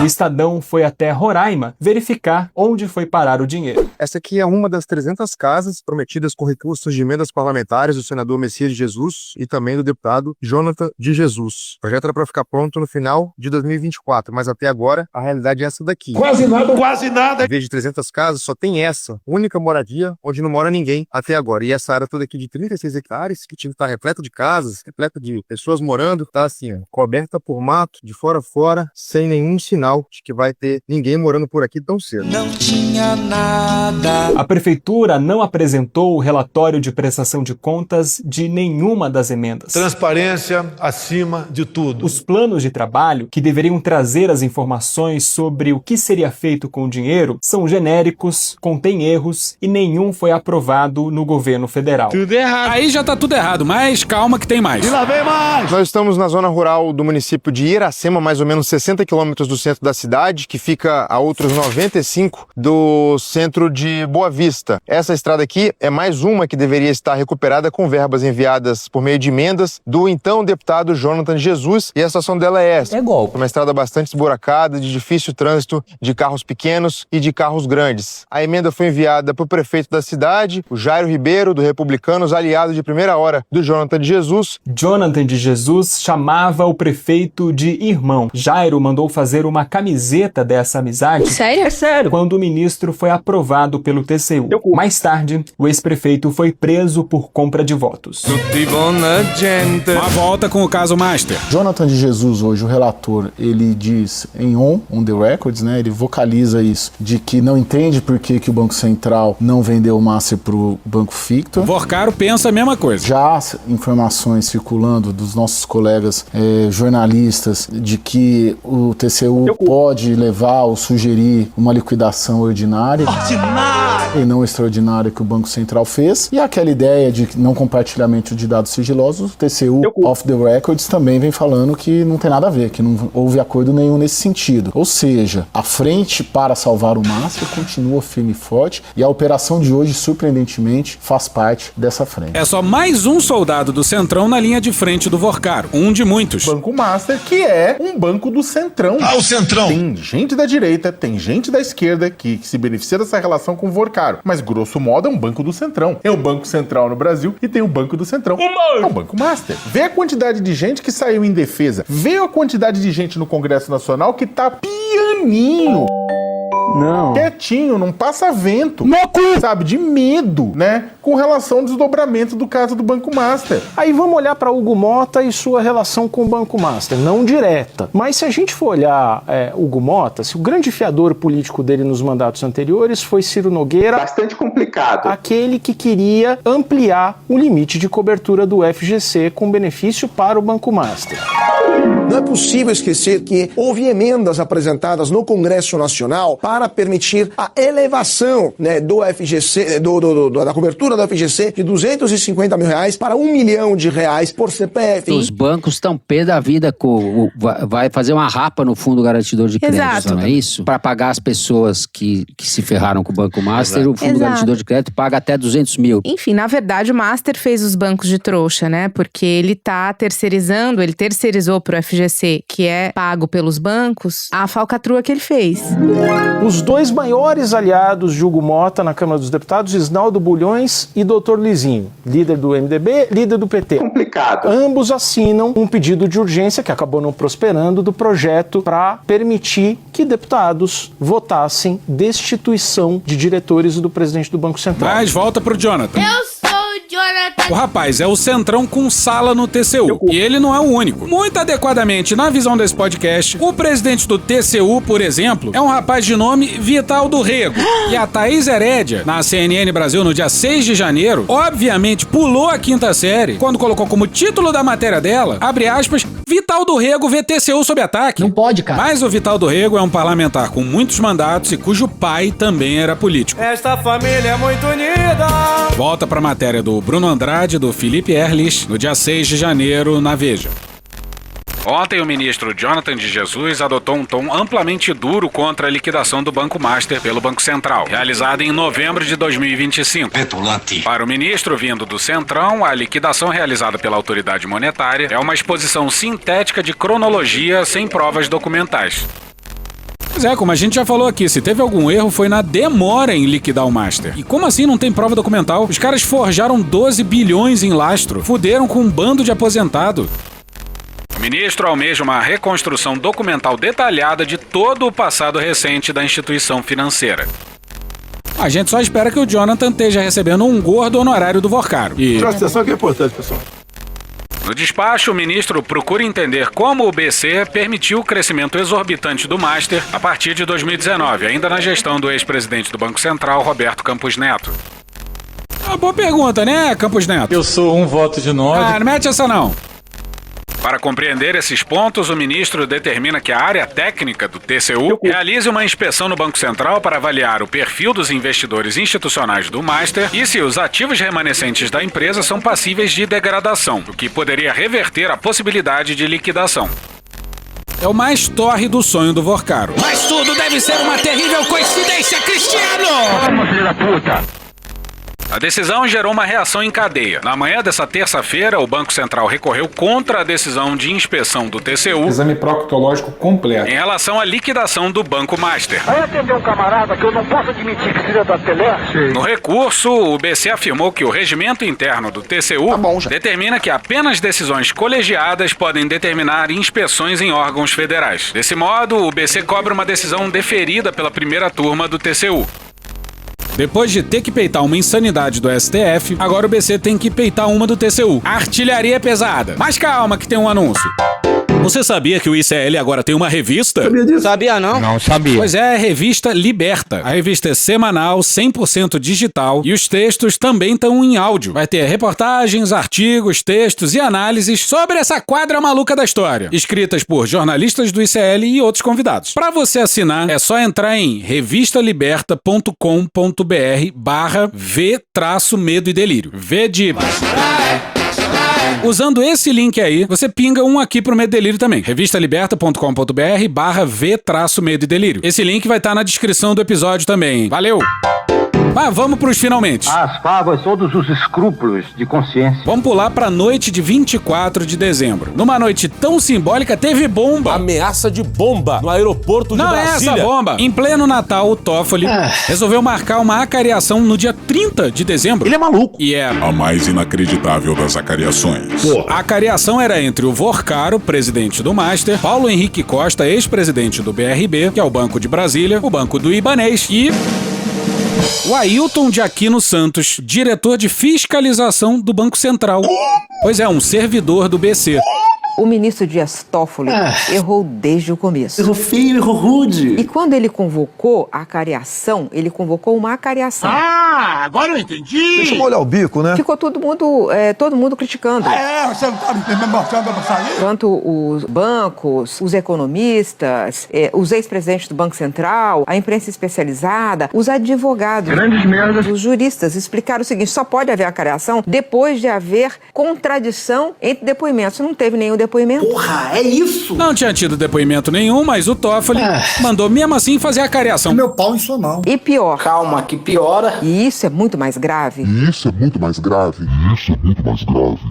O Estadão foi até Roraima verificar onde foi parar o dinheiro. Essa aqui é uma das 300 casas prometidas com recursos de emendas parlamentares do senador Messias de Jesus e também do deputado Jonathan de Jesus. O projeto era para ficar pronto no final de 2024, mas até agora a realidade é essa daqui. Quase nada, quase nada. Em vez de 300 casas, só tem essa única moradia onde não mora ninguém até agora. E essa área toda aqui de 36 hectares, que tinha que estar repleta de casas, repleta de pessoas morando, tá assim, ó, coberta por mato, de fora a fora. sem nenhum sinal de que vai ter ninguém morando por aqui tão cedo. Não tinha nada. A prefeitura não apresentou o relatório de prestação de contas de nenhuma das emendas. Transparência acima de tudo. Os planos de trabalho, que deveriam trazer as informações sobre o que seria feito com o dinheiro, são genéricos, contêm erros e nenhum foi aprovado no governo federal. Tudo errado. Aí já tá tudo errado, mas calma que tem mais. E lá vem mais! Nós estamos na zona rural do município de Iracema, mais ou menos 60 quilômetros do centro da cidade, que fica a outros 95 do centro de Boa Vista. Essa estrada aqui é mais uma que deveria estar recuperada com verbas enviadas por meio de emendas do então deputado Jonathan de Jesus, e a situação dela é essa. É golpe. Uma estrada bastante esburacada, de difícil trânsito de carros pequenos e de carros grandes. A emenda foi enviada para o prefeito da cidade, o Jairo Ribeiro, do Republicanos, aliado de primeira hora do Jonathan de Jesus. Jonathan de Jesus chamava o prefeito de irmão. Jairo mandou fazer uma camiseta dessa amizade. Sério? É sério. Quando o ministro foi aprovado pelo TCU. Mais tarde, o ex-prefeito foi preso por compra de votos. Uma volta com o caso Master. Jonathan de Jesus, hoje, o relator, ele diz em on the records, né? Ele vocaliza isso, de que não entende por que o Banco Central não vendeu o Master pro Banco Fictor. Vorcaro pensa a mesma coisa. Já há informações circulando dos nossos colegas jornalistas de que o TCU pode levar ou sugerir uma liquidação ordinária e não extraordinária que o Banco Central fez. E aquela ideia de não compartilhamento de dados sigilosos, o TCU off the records também vem falando que não tem nada a ver, que não houve acordo nenhum nesse sentido. Ou seja, a frente para salvar o Master continua firme e forte, e a operação de hoje, surpreendentemente, faz parte dessa frente. É só mais um soldado do Centrão na linha de frente do Vorcaro, um de muitos. Banco Master, que é um banco do Centrão. Ah, o Centrão! Tem gente da direita, tem gente da esquerda que se beneficia dessa relação com o Vorcaro, mas grosso modo é um banco do Centrão. É o Banco Central no Brasil e tem o Banco do Centrão. É o Banco Master. Vê a quantidade de gente que saiu em defesa. Vê a quantidade de gente no Congresso Nacional que tá pianinho. Não. Quietinho, não passa vento. Sabe, de medo, né? Com relação ao desdobramento do caso do Banco Master. Aí vamos olhar para Hugo Mota e sua relação com o Banco Master. Não direta. Mas se a gente for olhar Hugo Mota, se o grande fiador político dele nos mandatos anteriores foi Ciro Nogueira. Bastante complicado. Aquele que queria ampliar o limite de cobertura do FGC com benefício para o Banco Master. Não é possível esquecer que houve emendas apresentadas no Congresso Nacional para permitir a elevação, né, do FGC, da cobertura do FGC de R$250 mil para R$1 milhão por CPF. Os bancos estão pé da vida vai fazer uma rapa no fundo garantidor de crédito, Exato. Não é isso? Para pagar as pessoas que se ferraram com o Banco Master, Exato. O fundo garantidor de crédito paga até 200 mil. Enfim, na verdade o Master fez os bancos de trouxa, né? Porque ele terceirizou pro FGC, que é pago pelos bancos, a falcatrua que ele fez. Os dois maiores aliados de Hugo Mota na Câmara dos Deputados, Isnaldo Bulhões e Dr. Lizinho, líder do MDB, líder do PT. Complicado. Ambos assinam um pedido de urgência, que acabou não prosperando, do projeto para permitir que deputados votassem destituição de diretores do presidente do Banco Central. Mas volta pro Jonathan. O rapaz é o Centrão com sala no TCU. E ele não é o único. Muito adequadamente, na visão desse podcast, o presidente do TCU, por exemplo, é um rapaz de nome Vital do Rego. E a Thaís Herédia, na CNN Brasil, no dia 6 de janeiro, obviamente pulou a quinta série quando colocou como título da matéria dela, abre aspas, Vital do Rego vê TCU sob ataque. Não pode, cara. Mas o Vital do Rego é um parlamentar com muitos mandatos e cujo pai também era político. Esta família é muito unida. Volta pra matéria do Bruno Andrade, do Felipe Erlich, no dia 6 de janeiro, na Veja. Ontem, o ministro Jonathan de Jesus adotou um tom amplamente duro contra a liquidação do Banco Master pelo Banco Central, realizada em novembro de 2025. Petulante. Para o ministro vindo do Centrão, a liquidação realizada pela autoridade monetária é uma exposição sintética de cronologia sem provas documentais. Pois é, como a gente já falou aqui, se teve algum erro foi na demora em liquidar o Master. E como assim não tem prova documental? Os caras forjaram 12 bilhões em lastro, fuderam com um bando de aposentado. O ministro almeja uma reconstrução documental detalhada de todo o passado recente da instituição financeira. A gente só espera que o Jonathan esteja recebendo um gordo honorário do Vorcaro. Presta atenção que é importante, pessoal. No despacho, o ministro procura entender como o BC permitiu o crescimento exorbitante do Master a partir de 2019, ainda na gestão do ex-presidente do Banco Central, Roberto Campos Neto. Uma boa pergunta, né, Campos Neto? Eu sou um voto de 9. Não mete essa não. Para compreender esses pontos, o ministro determina que a área técnica do TCU realize uma inspeção no Banco Central para avaliar o perfil dos investidores institucionais do Master e se os ativos remanescentes da empresa são passíveis de degradação, o que poderia reverter a possibilidade de liquidação. É o mais torre do sonho do Vorcaro. Mas tudo deve ser uma terrível coincidência, Cristiano! Vamos, filho da puta! A decisão gerou uma reação em cadeia. Na manhã dessa terça-feira, o Banco Central recorreu contra a decisão de inspeção do TCU. Exame proctológico completo. Em relação à liquidação do Banco Master. Aí atendeu um camarada que eu não posso admitir que seja da Pelé. No recurso, o BC afirmou que o regimento interno do TCU determina que apenas decisões colegiadas podem determinar inspeções em órgãos federais. Desse modo, o BC cobra uma decisão deferida pela primeira turma do TCU. Depois de ter que peitar uma insanidade do STF, agora o BC tem que peitar uma do TCU. Artilharia pesada. Mas calma que tem um anúncio. Você sabia que o ICL agora tem uma revista? Sabia disso? Sabia não? Não sabia. Pois é, a revista Liberta. A revista é semanal, 100% digital e os textos também estão em áudio. Vai ter reportagens, artigos, textos e análises sobre essa quadra maluca da história, escritas por jornalistas do ICL e outros convidados. Para você assinar, é só entrar em revistaliberta.com.br/v-medo e delírio. V de... Usando esse link aí, você pinga um aqui pro Medo e Delírio também. revistaliberta.com.br/v-medo e delírio. Esse link vai estar na descrição do episódio também. Valeu! Mas vamos pros finalmente. As favas, todos os escrúpulos de consciência. Vamos pular pra noite de 24 de dezembro. Numa noite tão simbólica, teve bomba. Ameaça de bomba no aeroporto de Brasília. Não é essa bomba. Em pleno Natal, o Toffoli resolveu marcar uma acariação no dia 30 de dezembro. Ele é maluco. E é a mais inacreditável das acariações. A acariação era entre o Vorcaro, presidente do Master, Paulo Henrique Costa, ex-presidente do BRB, que é o Banco de Brasília, o Banco do Ibanez e... o Ailton de Aquino Santos, diretor de fiscalização do Banco Central. Pois é, um servidor do BC. O ministro Dias Toffoli errou desde o começo. Errou feio, errou rude. E quando ele convocou a acariação, ele convocou uma acariação. Ah, agora eu entendi. Deixa eu molhar o bico, né? Ficou todo mundo criticando. Você não tá me mostrando pra sair? Tanto os bancos, os economistas, os ex-presidentes do Banco Central, a imprensa especializada, os advogados, grandes merdas, os juristas explicaram o seguinte: só pode haver acariação depois de haver contradição entre depoimentos. Não teve nenhum depoimento. Porra, é isso? Não tinha tido depoimento nenhum, mas o Toffoli mandou mesmo assim fazer a acariação. Meu pau em sua mão. E pior. Calma, que piora. E isso é muito mais grave.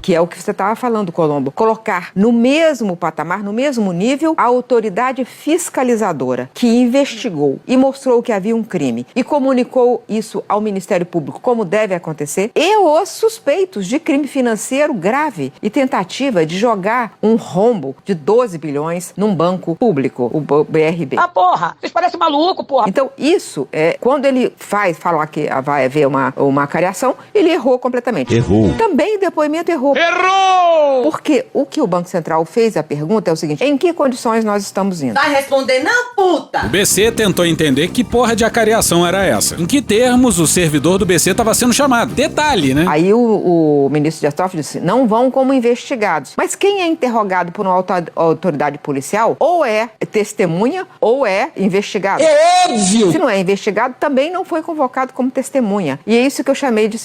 Que é o que você estava falando, Colombo. Colocar no mesmo patamar, no mesmo nível, a autoridade fiscalizadora que investigou e mostrou que havia um crime e comunicou isso ao Ministério Público, como deve acontecer, e os suspeitos de crime financeiro grave e tentativa de jogar um rombo de 12 bilhões num banco público, o BRB. Ah, porra! Vocês parecem maluco, porra! Então, isso é... Quando ele falar que vai haver uma acariação, ele errou completamente. Errou. Também o depoimento errou. Errou! Porque o que o Banco Central fez, a pergunta é o seguinte: em que condições nós estamos indo? Vai responder não, puta! O BC tentou entender que porra de acariação era essa. Em que termos o servidor do BC estava sendo chamado. Detalhe, né? Aí o ministro Dias Toffoli disse: não vão como investigados. Mas quem é interrogado por uma autoridade policial ou é testemunha ou é investigado. É óbvio! Se não é investigado, também não foi convocado como testemunha. E é isso que eu chamei de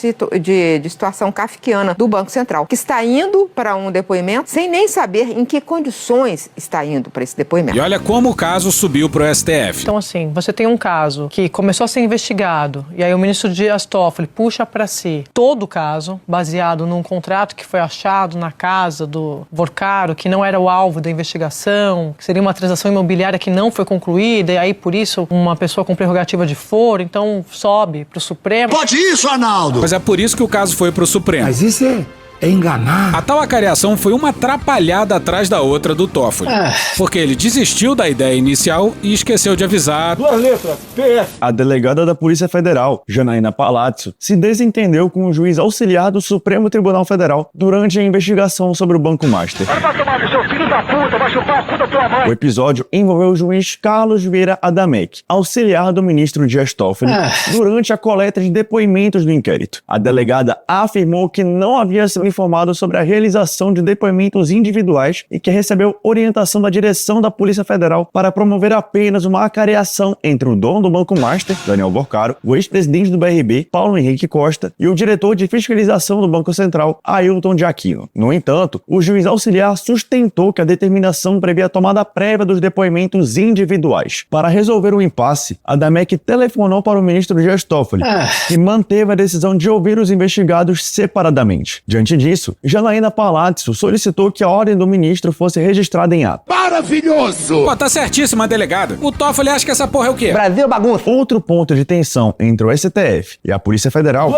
situação kafkiana do Banco Central, que está indo para um depoimento sem nem saber em que condições está indo para esse depoimento. E olha como o caso subiu para o STF. Então, assim, você tem um caso que começou a ser investigado e aí o ministro Dias Toffoli puxa para si todo o caso, baseado num contrato que foi achado na casa do Vorcaro, que não era o alvo da investigação, que seria uma transação imobiliária que não foi concluída, e aí, por isso, uma pessoa com prerrogativa de foro, então sobe pro Supremo. Pode isso, Arnaldo! Mas é por isso que o caso foi pro Supremo. Mas isso é enganar. A tal acariação foi uma atrapalhada atrás da outra do Toffoli. Porque ele desistiu da ideia inicial e esqueceu de avisar. 2 letras, PF. A delegada da Polícia Federal, Janaína Palazzo, se desentendeu com o juiz auxiliar do Supremo Tribunal Federal durante a investigação sobre o Banco Master. Vai tomar no seu filho da puta, vai chupar a puta da tua mãe. O episódio envolveu o juiz Carlos Vieira Adamec, auxiliar do ministro Dias Toffoli, durante a coleta de depoimentos do inquérito. A delegada afirmou que não havia sido informado sobre a realização de depoimentos individuais e que recebeu orientação da direção da Polícia Federal para promover apenas uma acareação entre o dono do Banco Master, Daniel Vorcaro, o ex-presidente do BRB, Paulo Henrique Costa, e o diretor de fiscalização do Banco Central, Ailton de Aquino. No entanto, o juiz auxiliar sustentou que a determinação previa a tomada prévia dos depoimentos individuais. Para resolver o impasse, Adamec telefonou para o ministro Dias Toffoli, que manteve a decisão de ouvir os investigados separadamente. Diante disso, Janaína Palazzo solicitou que a ordem do ministro fosse registrada em ato. Maravilhoso! Pô, tá certíssima, delegada. O Toffoli acha que essa porra é o quê? Brasil bagunça. Outro ponto de tensão entre o STF e a Polícia Federal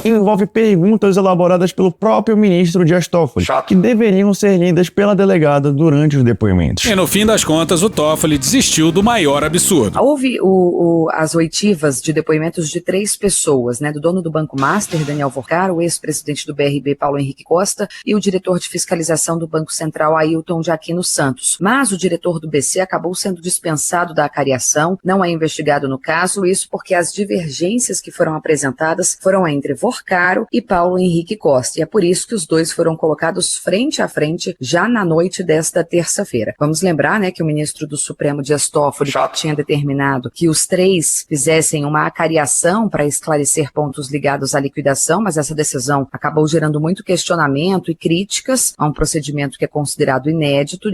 envolve perguntas elaboradas pelo próprio ministro Dias Toffoli, que deveriam ser lidas pela delegada durante os depoimentos. E no fim das contas, o Toffoli desistiu do maior absurdo. Houve as oitivas de depoimentos de 3 pessoas, né? Do dono do Banco Master, Daniel Vorcaro, o ex-presidente do BRB, Paulo Henrique Costa, e o diretor de fiscalização do Banco Central, Ailton de Aquino Santos. Mas o diretor do BC acabou sendo dispensado da acariação, não é investigado no caso, isso porque as divergências que foram apresentadas foram entre Vorcaro e Paulo Henrique Costa, e é por isso que os dois foram colocados frente a frente já na noite desta terça-feira. Vamos lembrar, né, que o ministro do Supremo, Dias Toffoli, tinha determinado que os 3 fizessem uma acariação para esclarecer pontos ligados à liquidação, mas essa decisão acabou gerando muito questionamento e críticas a um procedimento que é considerado inédito.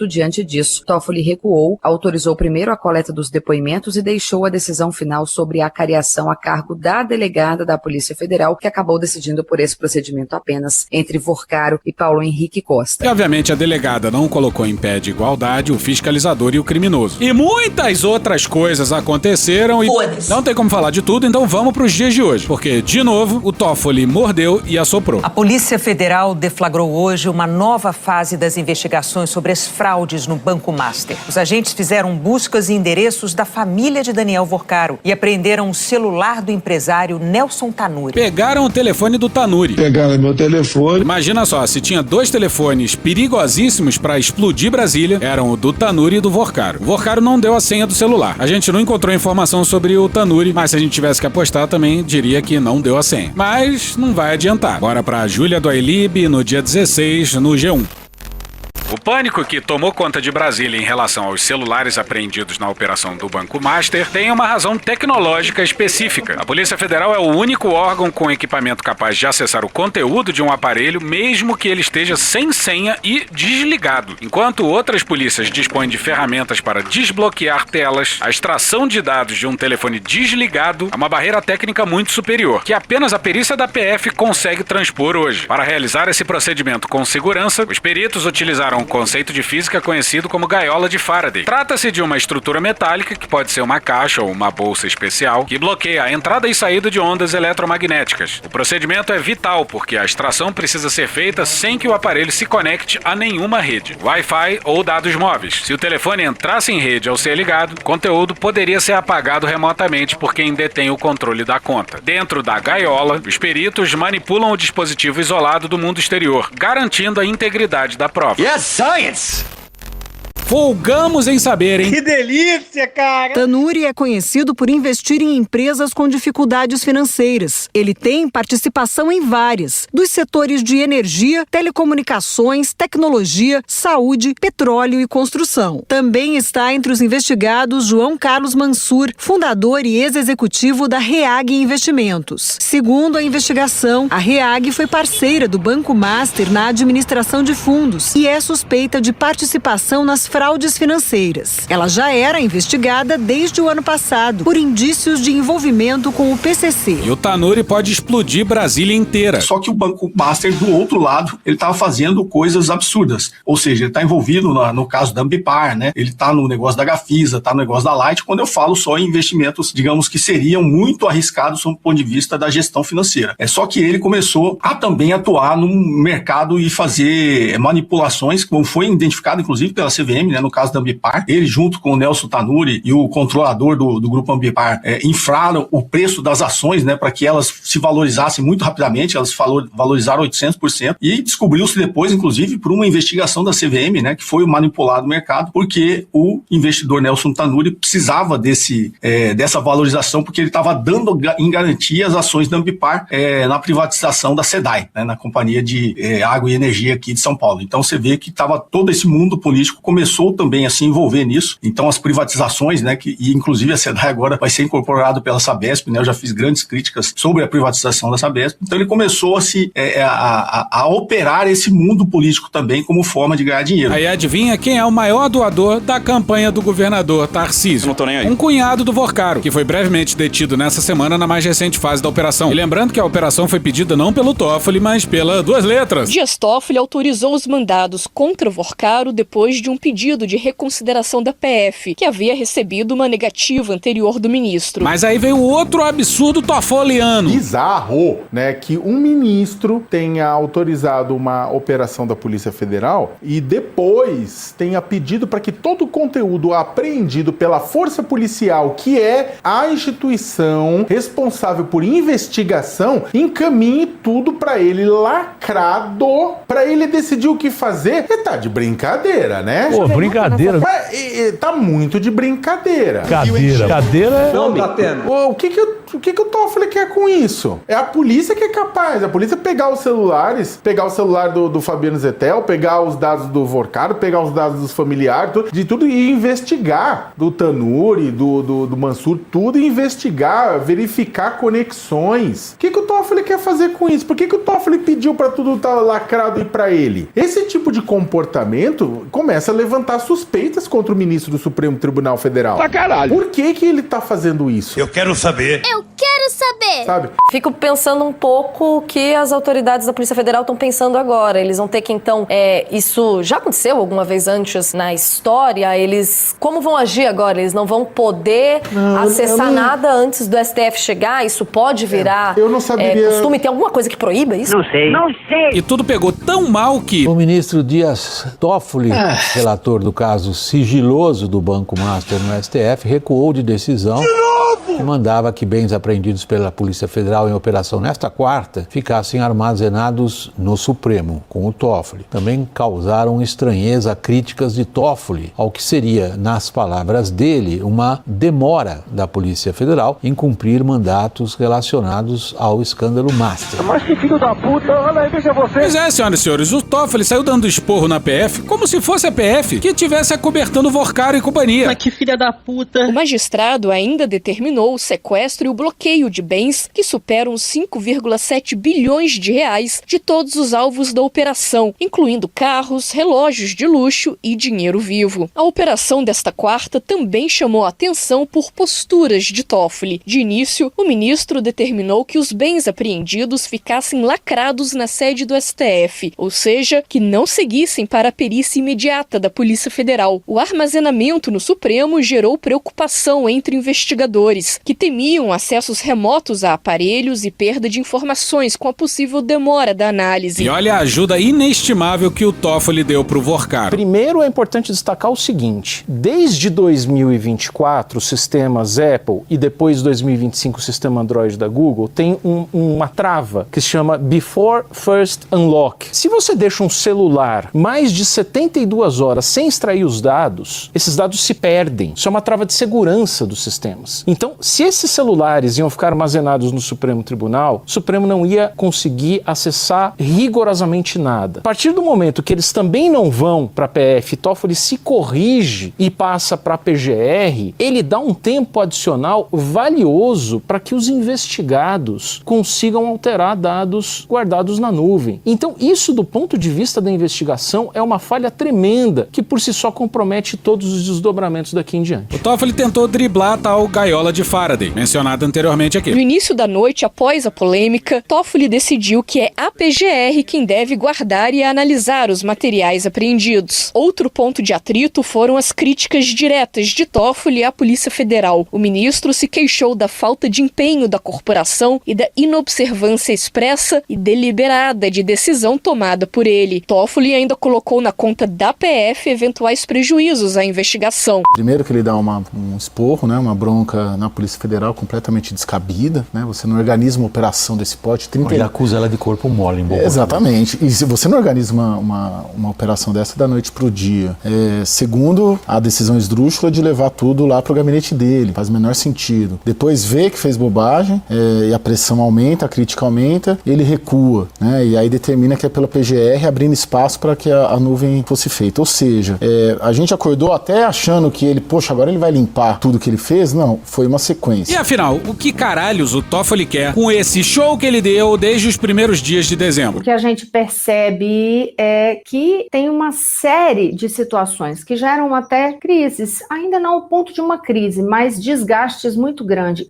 Diante disso, Toffoli recuou, autorizou primeiro a coleta dos depoimentos e deixou a decisão final sobre a acariação a cargo da delegada da Polícia Federal, que acabou decidindo por esse procedimento apenas entre Vorcaro e Paulo Henrique Costa. E obviamente a delegada não colocou em pé de igualdade o fiscalizador e o criminoso. E muitas outras coisas aconteceram e não tem como falar de tudo, então vamos pros dias de hoje. Porque, de novo, o Toffoli mordeu e assoprou. A Polícia Federal deflagrou hoje uma nova fase das investigações sobre as fraudes no Banco Master. Os agentes fizeram buscas em endereços da família de Daniel Vorcaro e apreenderam o celular do empresário Nelson Tanuri. Pegaram o telefone do Tanuri. Pegaram meu telefone. Imagina só, se tinha 2 telefones perigosíssimos pra explodir Brasília, eram o do Tanuri e do Vorcaro. O Vorcaro não deu a senha do celular. A gente não encontrou informação sobre o Tanuri, mas se a gente tivesse que apostar, também diria que não deu a senha. Mas não vai adiantar. Bora pra Júlia do Ailib no dia 16, no G1. O pânico que tomou conta de Brasília em relação aos celulares apreendidos na operação do Banco Master tem uma razão tecnológica específica. A Polícia Federal é o único órgão com equipamento capaz de acessar o conteúdo de um aparelho, mesmo que ele esteja sem senha e desligado. Enquanto outras polícias dispõem de ferramentas para desbloquear telas, a extração de dados de um telefone desligado é uma barreira técnica muito superior, que apenas a perícia da PF consegue transpor hoje. Para realizar esse procedimento com segurança, os peritos utilizaram um conceito de física conhecido como gaiola de Faraday. Trata-se de uma estrutura metálica, que pode ser uma caixa ou uma bolsa especial, que bloqueia a entrada e saída de ondas eletromagnéticas. O procedimento é vital, porque a extração precisa ser feita sem que o aparelho se conecte a nenhuma rede, Wi-Fi ou dados móveis. Se o telefone entrasse em rede ao ser ligado, o conteúdo poderia ser apagado remotamente por quem detém o controle da conta. Dentro da gaiola, os peritos manipulam o dispositivo isolado do mundo exterior, garantindo a integridade da prova. Yes, science! Folgamos em saber, hein? Que delícia, cara! Tanuri é conhecido por investir em empresas com dificuldades financeiras. Ele tem participação em várias, dos setores de energia, telecomunicações, tecnologia, saúde, petróleo e construção. Também está entre os investigados João Carlos Mansur, fundador e ex-executivo da REAG Investimentos. Segundo a investigação, a REAG foi parceira do Banco Master na administração de fundos e é suspeita de participação nas fraudes financeiras. Ela já era investigada desde o ano passado por indícios de envolvimento com o PCC. E o Tanuri pode explodir Brasília inteira. Só que o Banco Master, do outro lado, ele estava fazendo coisas absurdas. Ou seja, ele está envolvido no caso da Ambipar, né? Ele está no negócio da Gafisa, está no negócio da Light, quando eu falo só em investimentos, digamos que seriam muito arriscados do ponto de vista da gestão financeira. É só que ele começou a também atuar no mercado e fazer manipulações, como foi identificado inclusive pela CVM, né? No caso da Ambipar, ele junto com o Nelson Tanuri e o controlador do grupo Ambipar inflaram o preço das ações, né? Para que elas se valorizassem muito rapidamente, elas valorizaram 800%, e descobriu-se depois, inclusive, por uma investigação da CVM, né? Que foi manipulado o mercado, porque o investidor Nelson Tanuri precisava dessa valorização, porque ele estava dando em garantia as ações da Ambipar na privatização da SEDAI, né? Na Companhia de Água e Energia aqui de São Paulo. Então você vê que todo esse mundo político começou também a se envolver nisso. Então as privatizações, né? E inclusive a SEDAI agora vai ser incorporado pela Sabesp, né? Eu já fiz grandes críticas sobre a privatização da Sabesp. Então ele começou a operar esse mundo político também como forma de ganhar dinheiro. Aí adivinha quem é o maior doador da campanha do governador Tarcísio? Não tô nem aí. Um cunhado do Vorcaro, que foi brevemente detido nessa semana na mais recente fase da operação. E lembrando que a operação foi pedida não pelo Toffoli, mas pela duas letras. Dias Toffoli autorizou os mandados contra o Vorcaro depois de um pedido de reconsideração da PF, que havia recebido uma negativa anterior do ministro. Mas aí veio outro absurdo toffoliano. Bizarro, né, que um ministro tenha autorizado uma operação da Polícia Federal e depois tenha pedido para que todo o conteúdo apreendido pela Força Policial, que é a instituição responsável por investigação, encaminhe tudo para ele lacrado, para ele decidir o que fazer. E tá de brincadeira, né? Pô, brincadeira. Tá muito de brincadeira. Cadeira não tá tendo. O que o Toffoli quer com isso? É a polícia que é capaz. A polícia pegar os celulares, pegar o celular do Fabiano Zettel, pegar os dados do Vorcaro, pegar os dados dos familiares, de tudo, e investigar. Do Tanuri, do Mansur, tudo, e investigar, verificar conexões. O que o Toffoli quer fazer com isso? Por que o Toffoli pediu pra tudo estar lacrado e pra ele? Esse tipo de comportamento começa a levantar suspeitas contra o ministro do Supremo Tribunal Federal. Pra caralho. Por que ele tá fazendo isso? Eu quero saber. Eu quero saber. Sabe? Fico pensando um pouco o que as autoridades da Polícia Federal estão pensando agora. Eles vão ter que, então, isso já aconteceu alguma vez antes na história? Como vão agir agora? Eles não vão poder acessar nada antes do STF chegar? Isso pode virar eu não saberia... costume? Tem alguma coisa que proíba isso? Não sei. E tudo pegou tão mal que... O ministro Dias Toffoli, relator do caso sigiloso do Banco Master no STF, recuou de decisão que mandava que bens apreendidos pela Polícia Federal em operação nesta quarta ficassem armazenados no Supremo, com o Toffoli. Também causaram estranheza críticas de Toffoli ao que seria, nas palavras dele, uma demora da Polícia Federal em cumprir mandatos relacionados ao escândalo Master. Mas que filho da puta, olha aí, veja você. Pois é, senhoras e senhores, o Toffoli saiu dando esporro na PF como se fosse a PF que estivesse acobertando o Vorcaro e companhia. Mas que filha da puta. O magistrado ainda determinou o sequestro e o bloqueio de bens que superam 5,7 bilhões de reais de todos os alvos da operação, incluindo carros, relógios de luxo e dinheiro vivo. A operação desta quarta também chamou a atenção por posturas de Toffoli. De início, o ministro determinou que os bens apreendidos ficassem lacrados na sede do STF, ou seja, que não seguissem para a perícia imediata da Polícia Federal. O armazenamento no Supremo gerou preocupação entre investigadores, que temiam acessos remotos a aparelhos e perda de informações com a possível demora da análise. E olha a ajuda inestimável que o Toffoli deu pro Vorcaro. Primeiro é importante destacar o seguinte: desde 2024, os sistemas Apple e depois 2025 o sistema Android da Google tem uma trava que se chama Before First Unlock. Se você deixa um celular mais de 72 horas sem extrair os dados, esses dados se perdem. Isso é uma trava de segurança dos sistemas. Então, se esse celular celulares iam ficar armazenados no Supremo Tribunal, o Supremo não ia conseguir acessar rigorosamente nada. A partir do momento que eles também não vão para a PF, Toffoli se corrige e passa para a PGR, ele dá um tempo adicional valioso para que os investigados consigam alterar dados guardados na nuvem. Então, isso do ponto de vista da investigação é uma falha tremenda que por si só compromete todos os desdobramentos daqui em diante. O Toffoli tentou driblar a tal gaiola de Faraday, mencionada anteriormente aqui. No início da noite, após a polêmica, Toffoli decidiu que é a PGR quem deve guardar e analisar os materiais apreendidos. Outro ponto de atrito foram as críticas diretas de Toffoli à Polícia Federal. O ministro se queixou da falta de empenho da corporação e da inobservância expressa e deliberada de decisão tomada por ele. Toffoli ainda colocou na conta da PF eventuais prejuízos à investigação. Primeiro que ele dá um esporro, né, uma bronca na Polícia Federal completamente descabida, né, você não organiza uma operação desse porte. Ele acusa ela de corpo mole, em boa. Exatamente. E se você não organiza uma operação dessa da noite pro dia. Segundo, a decisão esdrúxula de levar tudo lá pro gabinete dele. Faz o menor sentido. Depois vê que fez bobagem e a pressão aumenta, a crítica aumenta, ele recua, né, e aí determina que é pela PGR abrindo espaço para que a nuvem fosse feita. Ou seja, a gente acordou até achando que ele, poxa, agora ele vai limpar tudo que ele fez. Não, foi uma sequência. E afinal, o que caralhos o Toffoli quer com esse show que ele deu desde os primeiros dias de dezembro? O que a gente percebe é que tem uma série de situações que geram até crises, ainda não ao ponto de uma crise, mas desgastes muito grandes,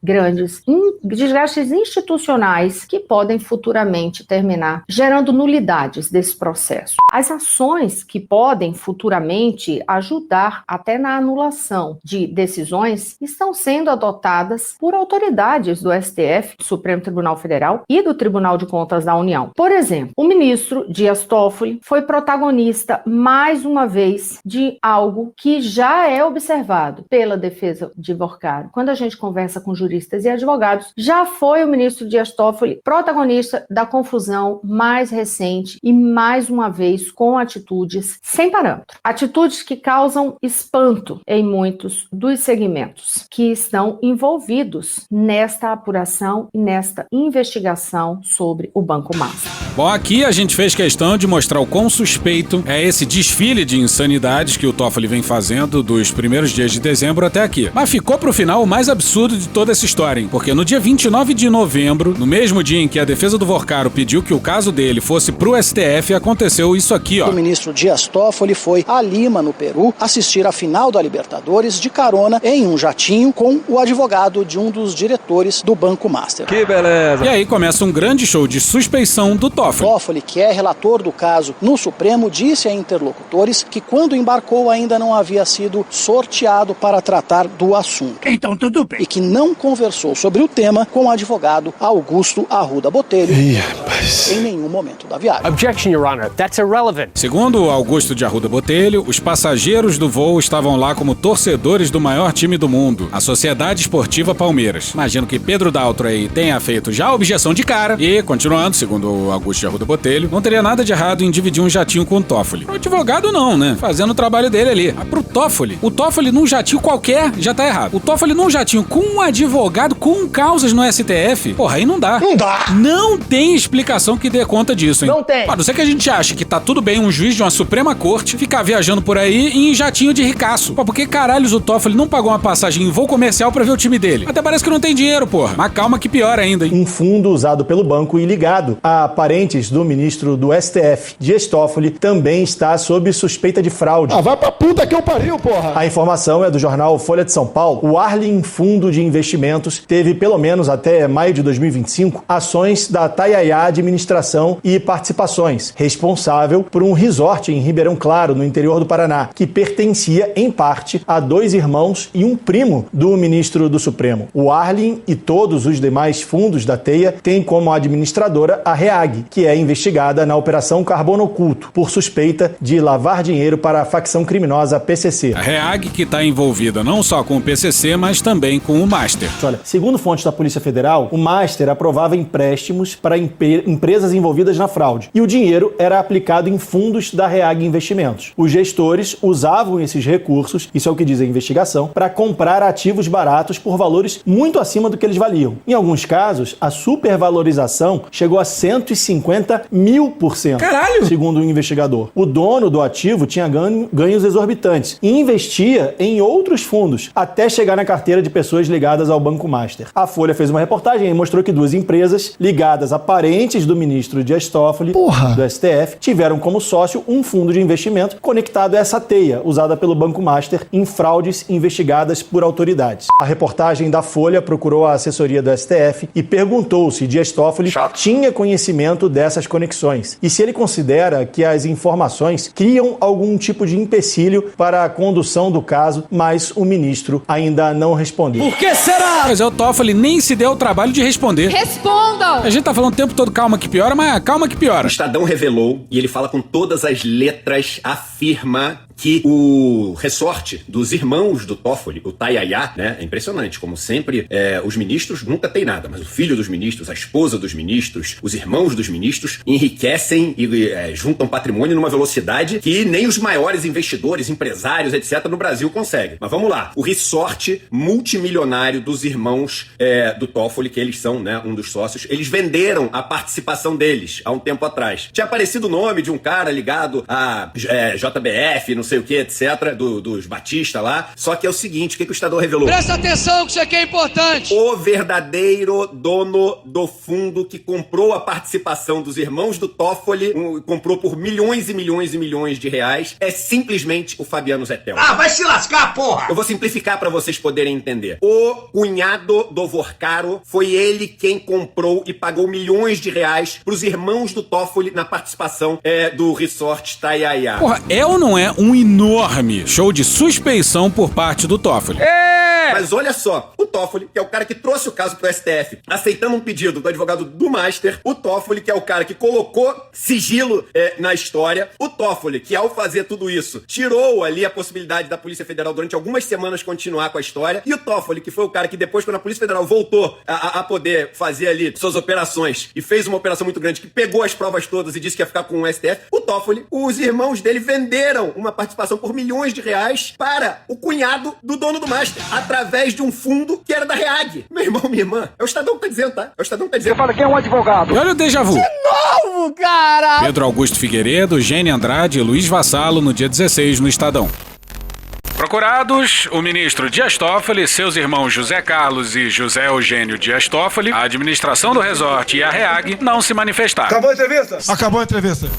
desgastes institucionais que podem futuramente terminar gerando nulidades desse processo. As ações que podem futuramente ajudar até na anulação de decisões estão sendo adotadas por autoridades do STF, Supremo Tribunal Federal e do Tribunal de Contas da União. Por exemplo, o ministro Dias Toffoli foi protagonista mais uma vez de algo que já é observado pela defesa de Vorcaro. Quando a gente conversa com juristas e advogados, já foi o ministro Dias Toffoli protagonista da confusão mais recente e mais uma vez com atitudes sem parâmetro. Atitudes que causam espanto em muitos dos segmentos que estão envolvidos nesta apuração e nesta investigação sobre o Banco Master. Bom, aqui a gente fez questão de mostrar o quão suspeito é esse desfile de insanidades que o Toffoli vem fazendo dos primeiros dias de dezembro até aqui. Mas ficou pro final o mais absurdo de toda essa história, hein? Porque no dia 29 de novembro, no mesmo dia em que a defesa do Vorcaro pediu que o caso dele fosse pro STF, aconteceu isso aqui, ó. O ministro Dias Toffoli foi a Lima, no Peru, assistir a final da Libertadores de carona em um jatinho com o advogado de um dos diretores do Banco Master. Que beleza! E aí começa um grande show de suspeição do Toffoli. Toffoli, que é relator do caso no Supremo, disse a interlocutores que quando embarcou ainda não havia sido sorteado para tratar do assunto. Então tudo bem. E que não conversou sobre o tema com o advogado Augusto Arruda Botelho em nenhum momento da viagem. Objection, Your Honor. That's irrelevant. Segundo Augusto de Arruda Botelho, os passageiros do voo estavam lá como torcedores do maior time do mundo, a Sociedade Esportiva Palmeiras. Imagino que Pedro Daltro aí tenha feito já a objeção de cara e, continuando, segundo Augusto de Arruda Botelho, não teria nada de errado em dividir um jatinho com o Toffoli. O advogado não, né? Fazendo o trabalho dele ali. Mas pro Toffoli, o Toffoli num jatinho qualquer já tá errado. O Toffoli num jatinho com um advogado com causas no STF, porra, aí não dá. Não dá. Não tem explicação que dê conta disso, hein? Não tem. A não ser que a gente ache que tá tudo bem um juiz de uma Suprema Corte ficar viajando por aí em jatinho de ricaço. Pô, por que caralhos o Toffoli não pagou uma passagem em voo comercial pra ver o time dele? Até parece que não tem dinheiro, porra. Mas calma que pior ainda, hein? Um fundo usado pelo banco e ligado a parentes do ministro do STF, Dias Toffoli, também está sob suspeita de fraude. Ah, vai pra puta que eu pariu, porra! A informação é do jornal Folha de São Paulo. O Arlin Fundo de Investimentos teve, pelo menos até maio de 2025, ações da Tayaya Administração e Participações, responsável por um resort em Ribeirão Claro, no interior do Paraná, que pertencia, em parte, a 2 irmãos e um primo do ministro do Supremo. O Arlin e todos os demais fundos da Teia têm como administradora a REAG, que é investigada na Operação Carbono Oculto, por suspeita de lavar dinheiro para a facção criminosa PCC. A REAG que está envolvida não só com o PCC, mas também com o Master. Olha, segundo fontes da Polícia Federal, o Master aprovava empréstimos para empresas envolvidas na fraude. E o dinheiro era aplicado em fundos da Reag Investimentos. Os gestores usavam esses recursos, isso é o que diz a investigação, para comprar ativos baratos por valores muito acima do que eles valiam. Em alguns casos, a supervalorização chegou a 150.000%. Caralho! Segundo o investigador. O dono do ativo tinha ganhos exorbitantes e investia em outros fundos, até chegar na carteira de pessoas ligadas ao Banco Master. A Folha fez uma reportagem e mostrou que duas empresas ligadas a parentes do ministro Dias Toffoli, do STF, tiveram como sócio um fundo de investimento conectado a essa teia usada pelo Banco Master em fraudes investigadas por autoridades. A reportagem da Folha procurou a assessoria do STF e perguntou se Dias Toffoli tinha conhecimento dessas conexões e se ele considera que as informações criam algum tipo de empecilho para a condução do caso, mas o ministro ainda não respondeu. Por que será? Mas o Toffoli nem se deu o trabalho de responder. Respondam! A gente tá falando o tempo todo calma que piora, mas calma que piora. O Estadão revelou, e ele fala com todas as letras, afirma que o ressorte dos irmãos do Toffoli, o Tayaya, né, é impressionante, como sempre, os ministros nunca tem nada, mas o filho dos ministros, a esposa dos ministros, os irmãos dos ministros enriquecem e juntam patrimônio numa velocidade que nem os maiores investidores, empresários, etc. no Brasil conseguem. Mas vamos lá, o ressorte multimilionário dos irmãos do Toffoli, que eles são, né, um dos sócios, eles venderam a participação deles há um tempo atrás. Tinha aparecido o nome de um cara ligado a JBF, não sei o que, etc., dos Batista lá. Só que é o seguinte, o que o Estadão revelou? Presta atenção que isso aqui é importante. O verdadeiro dono do fundo que comprou a participação dos irmãos do Toffoli, comprou por milhões e milhões e milhões de reais, é simplesmente o Fabiano Zettel. Ah, vai se lascar, porra! Eu vou simplificar pra vocês poderem entender. O cunhado do Vorcaro foi ele quem comprou e pagou milhões de reais pros irmãos do Toffoli na participação do resort Tayaya. Porra, é ou não é um enorme show de suspeição por parte do Toffoli? Mas olha só, o Toffoli, que é o cara que trouxe o caso pro STF, aceitando um pedido do advogado do Master, o Toffoli, que é o cara que colocou sigilo na história, o Toffoli, que ao fazer tudo isso, tirou ali a possibilidade da Polícia Federal durante algumas semanas continuar com a história, e o Toffoli, que foi o cara que depois, quando a Polícia Federal voltou a poder fazer ali suas operações, e fez uma operação muito grande, que pegou as provas todas e disse que ia ficar com o STF, o Toffoli, os irmãos dele venderam uma participação por milhões de reais para o cunhado do dono do Master, através de um fundo que era da Reag. Meu irmão, minha irmã, é o Estadão que tá dizendo, tá? É o Estadão que tá dizendo. Você fala que é um advogado. E olha o déjà vu. De novo, cara! Pedro Augusto Figueiredo, Gênia Andrade e Luiz Vassalo no dia 16 no Estadão. Procurados, o ministro Dias Toffoli, seus irmãos José Carlos e José Eugênio Dias Toffoli, a administração do resort e a Reag não se manifestaram. Acabou a entrevista? Acabou a entrevista.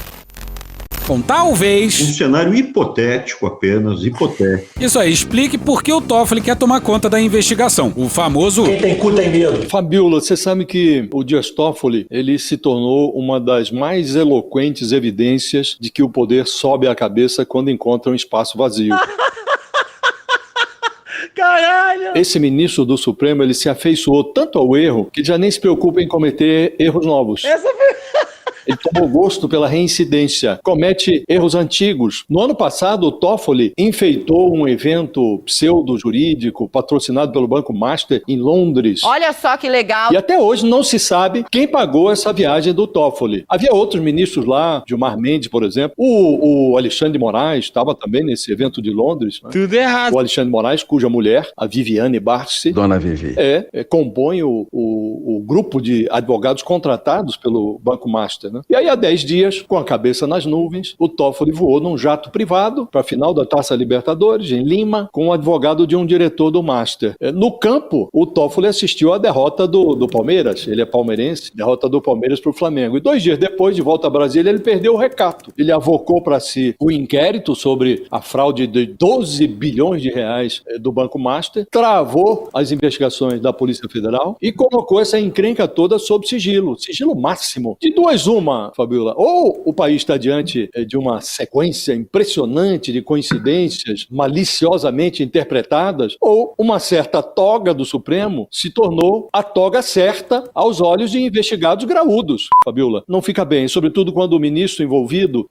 Com talvez... Um cenário hipotético apenas, hipotético. Isso aí, explique por que o Toffoli quer tomar conta da investigação. O famoso... Quem tem cu tem medo. Fabiola, você sabe que o Dias Toffoli, ele se tornou uma das mais eloquentes evidências de que o poder sobe a cabeça quando encontra um espaço vazio. Caralho! Esse ministro do Supremo, ele se afeiçoou tanto ao erro que já nem se preocupa em cometer erros novos. Ele tomou gosto pela reincidência, comete erros antigos. No ano passado, o Toffoli enfeitou um evento pseudo-jurídico patrocinado pelo Banco Master em Londres. Olha só que legal. E até hoje não se sabe quem pagou essa viagem do Toffoli. Havia outros ministros lá, Gilmar Mendes, por exemplo. O Alexandre de Moraes estava também nesse evento de Londres. Né? Tudo errado. O Alexandre de Moraes, cuja mulher, a Viviane Barsi, Dona Vivi, compõe o grupo de advogados contratados pelo Banco Master. Né? E aí, há 10 dias, com a cabeça nas nuvens, o Toffoli voou num jato privado para a final da Taça Libertadores, em Lima, com o advogado de um diretor do Master. No campo, o Toffoli assistiu à derrota do Palmeiras. Ele é palmeirense, derrota do Palmeiras para o Flamengo. E 2 dias depois, de volta a Brasília, ele perdeu o recato. Ele avocou para si o inquérito sobre a fraude de 12 bilhões de reais do Banco Master, travou as investigações da Polícia Federal e colocou essa encrenca toda sob sigilo máximo. De duas uma, uma, Fabiola, ou o país está diante de uma sequência impressionante de coincidências maliciosamente interpretadas, ou uma certa toga do Supremo se tornou a toga certa aos olhos de investigados graúdos, Fabiola. Não fica bem, sobretudo quando o ministro envolvido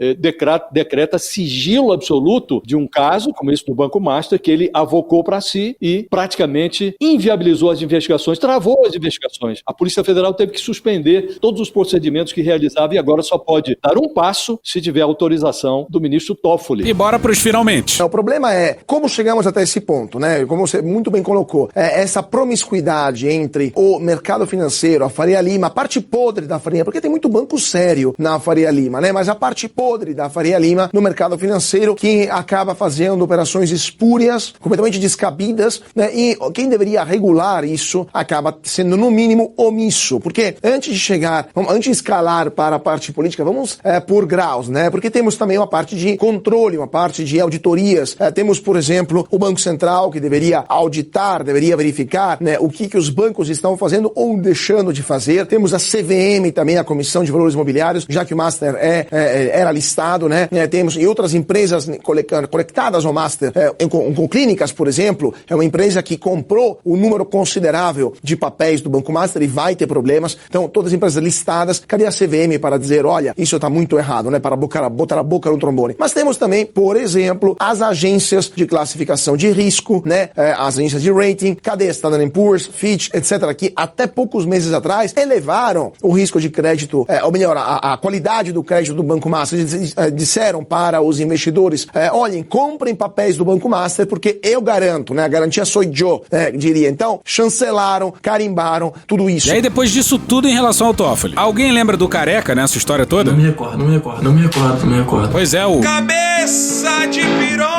decreta sigilo absoluto de um caso, como esse do Banco Master, que ele avocou para si e praticamente inviabilizou as investigações, travou as investigações. A Polícia Federal teve que suspender todos os procedimentos que realizava e agora só pode dar um passo se tiver autorização do ministro Toffoli. E bora pros finalmente. O problema é como chegamos até esse ponto, né? Como você muito bem colocou, essa promiscuidade entre o mercado financeiro, a Faria Lima, a parte podre da Faria Lima, porque tem muito banco sério na Faria Lima, né? Mas a parte podre da Faria Lima no mercado financeiro que acaba fazendo operações espúrias, completamente descabidas, né? E quem deveria regular isso acaba sendo no mínimo omisso, porque antes de escalar para a parte política, vamos por graus, né? Porque temos também uma parte de controle, uma parte de auditorias. Temos, por exemplo, o Banco Central, que deveria auditar, deveria verificar, né, o que os bancos estão fazendo ou deixando de fazer. Temos a CVM também, a Comissão de Valores Imobiliários, já que o Master era listado, né? Temos e outras empresas conectadas ao Master, com clínicas, por exemplo, é uma empresa que comprou um número considerável de papéis do Banco Master e vai ter problemas. Então, todas as empresas listadas, cadê a CVM para dizer, olha, isso está muito errado, né? Para botar a boca no trombone. Mas temos também, por exemplo, as agências de classificação de risco, né? As agências de rating, cadê Standard & Poor's, Fitch, etc., que até poucos meses atrás elevaram o risco de crédito, ou melhor, a qualidade do crédito do Banco Master. Disseram para os investidores, olhem, comprem papéis do Banco Master, porque eu garanto, né? A garantia sou eu, diria. Então, chancelaram, carimbaram tudo isso. E aí, depois disso tudo em relação ao Toffoli, alguém lembra do Careca nessa história toda? Não me recordo. Pois é, o Cabeça de piroca!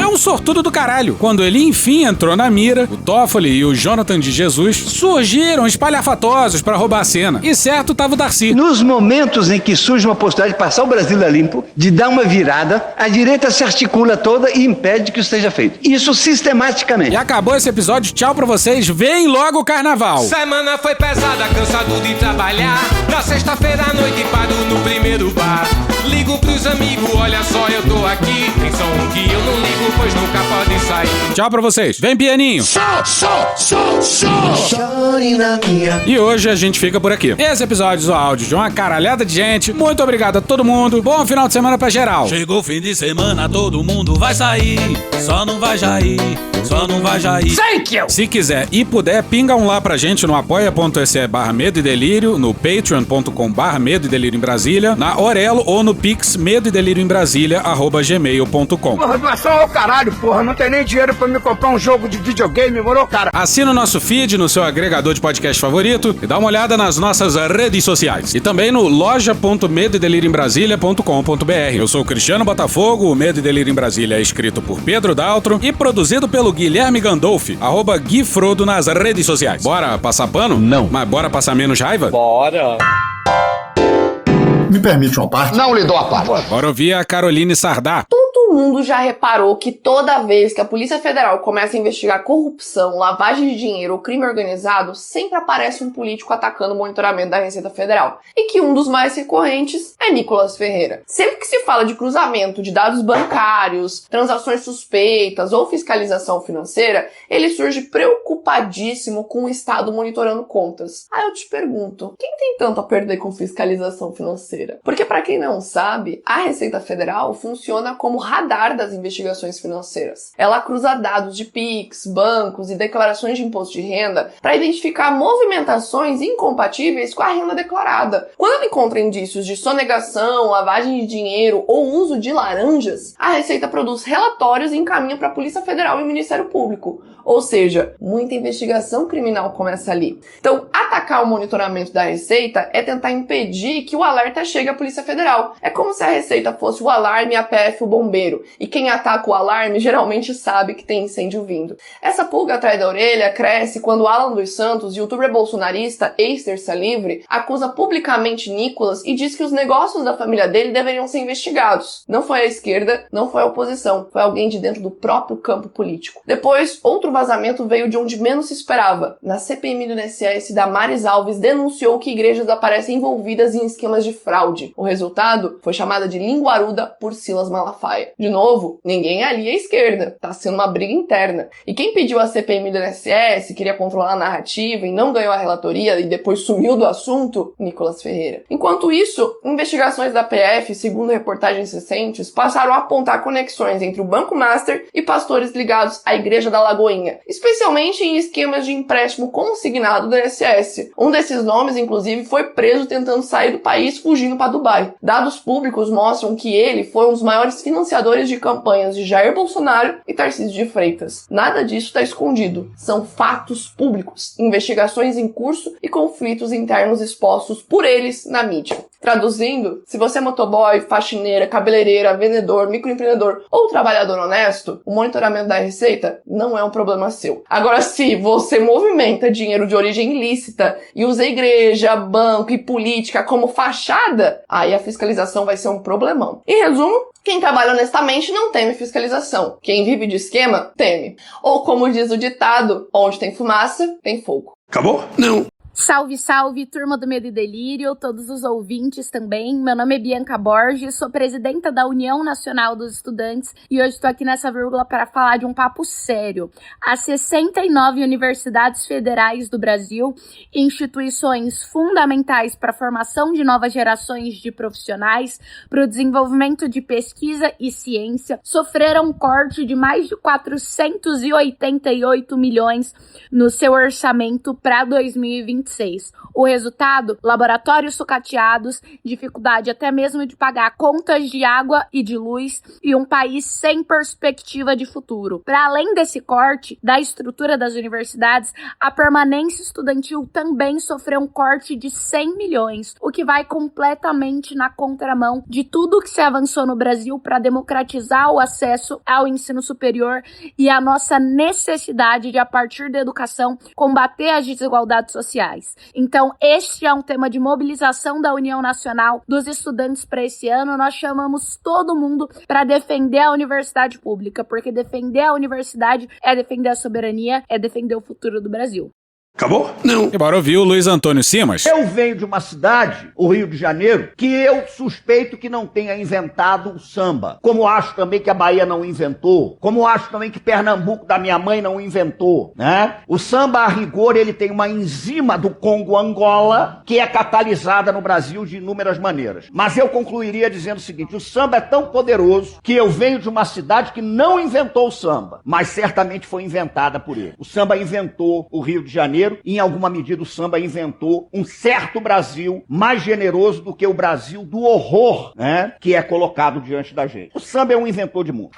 É um sortudo do caralho. Quando ele enfim entrou na mira, o Toffoli e o Jonathan de Jesus surgiram espalhafatosos pra roubar a cena. E certo tava o Darcy. Nos momentos em que surge uma possibilidade de passar o Brasil a limpo, de dar uma virada, a direita se articula toda e impede que isso seja feito. Isso sistematicamente. E acabou esse episódio. Tchau pra vocês. Vem logo o carnaval. Semana foi pesada, cansado de trabalhar. Na sexta-feira à noite paro no primeiro bar. Ligo pros amigos, olha só, eu tô aqui. Tem só um que eu não ligo, pois nunca pode sair. Tchau pra vocês. Vem, pianinho. E hoje a gente fica por aqui. Esse episódio do áudio de uma caralhada de gente. Muito obrigado a todo mundo. Bom final de semana pra geral. Chegou o fim de semana, todo mundo vai sair. Só não vai Jair. Thank you! Se quiser e puder, pinga um lá pra gente no apoia.se/Medo e Delírio, no patreon.com/Medo e Delírio em Brasília, na Orelo ou no Pix Medo e Delírio em Brasília@gmail.com. Porra, doação ao caralho, porra. Não tem nem dinheiro pra me comprar um jogo de videogame, moro, cara? Assina o nosso feed no seu agregador de podcast favorito e dá uma olhada nas nossas redes sociais. E também no loja.medoedelirioembrasilha.com.br. Eu sou o Cristiano Botafogo, o Medo e Delírio em Brasília é escrito por Pedro Daltro e produzido pelo Guilherme Gandolfi, @Gui Frodo nas redes sociais. Bora passar pano? Não. Mas bora passar menos raiva? Bora! Me permite uma parte? Não lhe dou a parte. Bora ouvir a Caroline Sardá. Todo mundo já reparou que toda vez que a Polícia Federal começa a investigar corrupção, lavagem de dinheiro ou crime organizado, sempre aparece um político atacando o monitoramento da Receita Federal. E que um dos mais recorrentes é Nicolas Ferreira. Sempre que se fala de cruzamento de dados bancários, transações suspeitas ou fiscalização financeira, ele surge preocupadíssimo com o Estado monitorando contas. Aí eu te pergunto, quem tem tanto a perder com fiscalização financeira? Porque, para quem não sabe, a Receita Federal funciona como radar das investigações financeiras. Ela cruza dados de PIX, bancos e declarações de imposto de renda para identificar movimentações incompatíveis com a renda declarada. Quando ela encontra indícios de sonegação, lavagem de dinheiro ou uso de laranjas, a Receita produz relatórios e encaminha para a Polícia Federal e o Ministério Público. Ou seja, muita investigação criminal começa ali. Então, atacar o monitoramento da Receita é tentar impedir que o alerta chegue à Polícia Federal. É como se a Receita fosse o alarme e a PF o bombeiro. E quem ataca o alarme geralmente sabe que tem incêndio vindo. Essa pulga atrás da orelha cresce quando Alan dos Santos, youtuber bolsonarista ex-Terça Livre, acusa publicamente Nicolas e diz que os negócios da família dele deveriam ser investigados. Não foi a esquerda, não foi a oposição, foi alguém de dentro do próprio campo político. Depois, outro vazamento veio de onde menos se esperava, na CPMI do INSS da Mari Damares Alves denunciou que igrejas aparecem envolvidas em esquemas de fraude. O resultado foi chamada de linguaruda por Silas Malafaia. De novo, ninguém ali é esquerda. Tá sendo uma briga interna. E quem pediu a CPMI do INSS, queria controlar a narrativa e não ganhou a relatoria e depois sumiu do assunto? Nicolas Ferreira. Enquanto isso, investigações da PF, segundo reportagens recentes, passaram a apontar conexões entre o Banco Master e pastores ligados à Igreja da Lagoinha, especialmente em esquemas de empréstimo consignado do INSS. Um desses nomes, inclusive, foi preso tentando sair do país fugindo para Dubai. Dados públicos mostram que ele foi um dos maiores financiadores de campanhas de Jair Bolsonaro e Tarcísio de Freitas. Nada disso está escondido. São fatos públicos, investigações em curso e conflitos internos expostos por eles na mídia. Traduzindo, se você é motoboy, faxineira, cabeleireira, vendedor, microempreendedor ou trabalhador honesto, o monitoramento da Receita não é um problema seu. Agora, se você movimenta dinheiro de origem ilícita e usa igreja, banco e política como fachada, aí a fiscalização vai ser um problemão. Em resumo, quem trabalha honestamente não teme fiscalização. Quem vive de esquema, teme. Ou como diz o ditado, onde tem fumaça, tem fogo. Acabou? Não. Salve, salve, turma do Medo e Delírio, todos os ouvintes também. Meu nome é Bianca Borges, sou presidenta da União Nacional dos Estudantes e hoje estou aqui nessa vírgula para falar de um papo sério. As 69 universidades federais do Brasil, instituições fundamentais para a formação de novas gerações de profissionais, para o desenvolvimento de pesquisa e ciência, sofreram um corte de mais de 488 milhões no seu orçamento para 2026. O resultado? Laboratórios sucateados, dificuldade até mesmo de pagar contas de água e de luz e um país sem perspectiva de futuro. Para além desse corte da estrutura das universidades, a permanência estudantil também sofreu um corte de 100 milhões, o que vai completamente na contramão de tudo que se avançou no Brasil para democratizar o acesso ao ensino superior e a nossa necessidade de, a partir da educação, combater as desigualdades sociais. Então, este é um tema de mobilização da União Nacional dos Estudantes para esse ano. Nós chamamos todo mundo para defender a universidade pública, porque defender a universidade é defender a soberania, é defender o futuro do Brasil. Acabou? Não. E bora ouvir o Luiz Antônio Simas. Eu venho de uma cidade, o Rio de Janeiro, que eu suspeito que não tenha inventado o samba. Como acho também que a Bahia não inventou. Como acho também que Pernambuco da minha mãe não inventou, né? O samba, a rigor, ele tem uma enzima do Congo-Angola que é catalisada no Brasil de inúmeras maneiras. Mas eu concluiria dizendo o seguinte, o samba é tão poderoso que eu venho de uma cidade que não inventou o samba, mas certamente foi inventada por ele. O samba inventou o Rio de Janeiro. E, em alguma medida, o samba inventou um certo Brasil mais generoso do que o Brasil do horror, né, que é colocado diante da gente. O samba é um inventor de mundo.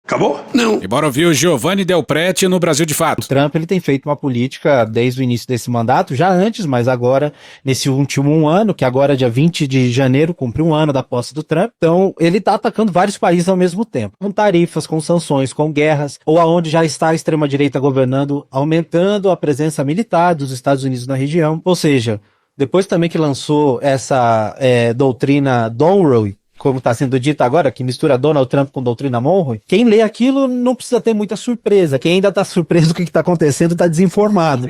Acabou? Não. E bora ouvir o Giovanni Del Prete no Brasil de Fato. O Trump ele tem feito uma política desde o início desse mandato, já antes, mas agora, nesse último ano, que agora dia 20 de janeiro, cumpriu um ano da posse do Trump. Então, ele tá atacando vários países ao mesmo tempo, com tarifas, com sanções, com guerras, ou aonde já está a extrema-direita governando, aumentando a presença militar dos Estados Unidos na região. Ou seja, depois também que lançou essa doutrina Monroe, como está sendo dito agora, que mistura Donald Trump com doutrina Monroe, quem lê aquilo não precisa ter muita surpresa. Quem ainda está surpreso do que está acontecendo está desinformado.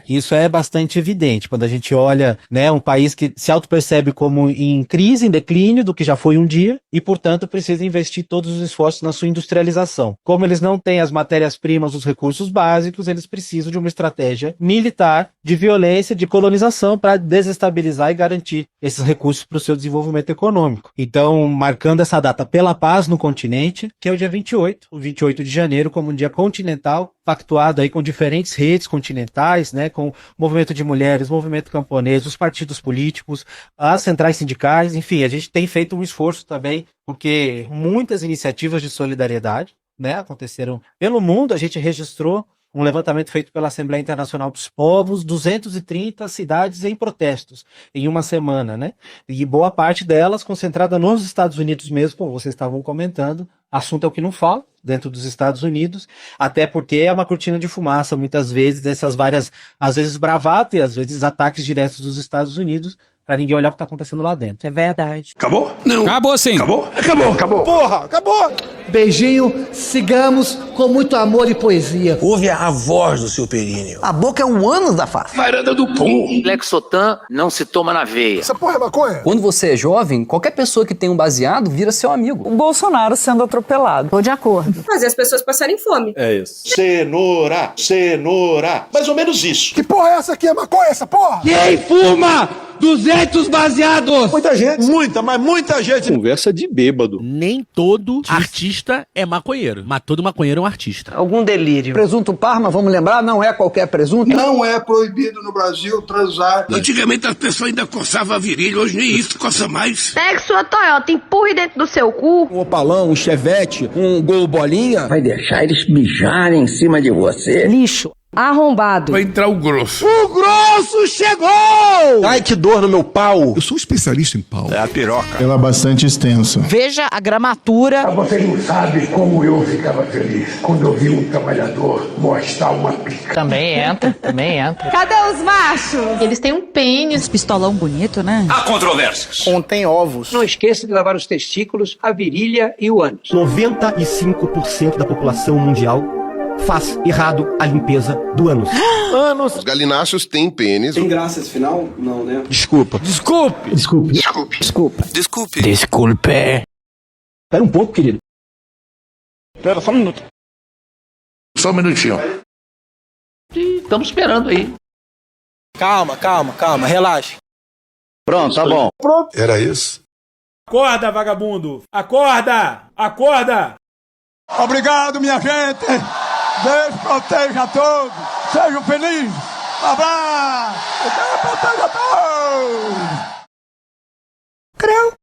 Isso é bastante evidente. Quando a gente olha, né, um país que se autopercebe como em crise, em declínio do que já foi um dia, e, portanto, precisa investir todos os esforços na sua industrialização. Como eles não têm as matérias-primas, os recursos básicos, eles precisam de uma estratégia militar, de violência, de colonização, para desestabilizar e garantir esses recursos para o seu desenvolvimento econômico. Então, marcando essa data pela paz no continente, que é o dia 28, o 28 de janeiro, como um dia continental, pactuado aí com diferentes redes continentais, né, com o movimento de mulheres, o movimento camponês, os partidos políticos, as centrais sindicais, enfim, a gente tem feito um esforço também, porque muitas iniciativas de solidariedade, né, aconteceram pelo mundo. A gente registrou um levantamento feito pela Assembleia Internacional dos Povos, 230 cidades em protestos em uma semana, né? E boa parte delas concentrada nos Estados Unidos mesmo, como vocês estavam comentando. Assunto é o que não fala dentro dos Estados Unidos, até porque é uma cortina de fumaça, muitas vezes, dessas várias, às vezes bravata e às vezes ataques diretos dos Estados Unidos, pra ninguém olhar o que tá acontecendo lá dentro. É verdade. Acabou? Não. Acabou sim. Acabou? Acabou. Acabou. Porra, acabou! beijinho, sigamos com muito amor e poesia. Ouve a voz do seu períneo. A boca é um ânus da face. Varanda do pum. Lexotan não se toma na veia. Essa porra é maconha? Quando você é jovem, qualquer pessoa que tem um baseado vira seu amigo. O Bolsonaro sendo atropelado. Tô de acordo. Fazer as pessoas passarem fome. É isso. Cenoura, cenoura. Mais ou menos isso. Que porra é essa aqui? É maconha essa porra? Quem fuma 200 baseados? Muita gente. Mas muita gente. Conversa de bêbado. Nem todo artista é maconheiro, mas todo maconheiro é um artista. Algum delírio. Presunto Parma, vamos lembrar, não é qualquer presunto. Não é proibido no Brasil transar. Antigamente as pessoas ainda coçavam a virilha, hoje nem isso coça mais. Pegue sua Toyota, empurre dentro do seu cu. Um Opalão, um Chevette, um Gol Bolinha. Vai deixar eles mijarem em cima de você. Lixo. Arrombado. Vai entrar o grosso. O grosso chegou! Ai, que dor no meu pau. Eu sou especialista em pau. É a piroca. Ela é bastante extensa. Veja a gramatura. Você não sabe como eu ficava feliz quando eu vi um trabalhador mostrar uma pica. Também entra. Cadê os machos? Eles têm um pênis. Pistolão bonito, né? Há controvérsias. Contém ovos. Não esqueça de lavar os testículos, a virilha e o ânus. 95% da população mundial faz errado a limpeza do ânus. Os galináceos têm pênis. Tem graça esse final? Não, né? Desculpa. Desculpe. Espera um pouco, querido. Espera só um minuto. Só um minutinho. Estamos esperando aí. Calma, relaxa. Pronto, tá bom. Era isso. Acorda, vagabundo! Acorda! Obrigado, minha gente. Deus proteja a todos. Sejam felizes. Abraço. Deus proteja a todos. Creu.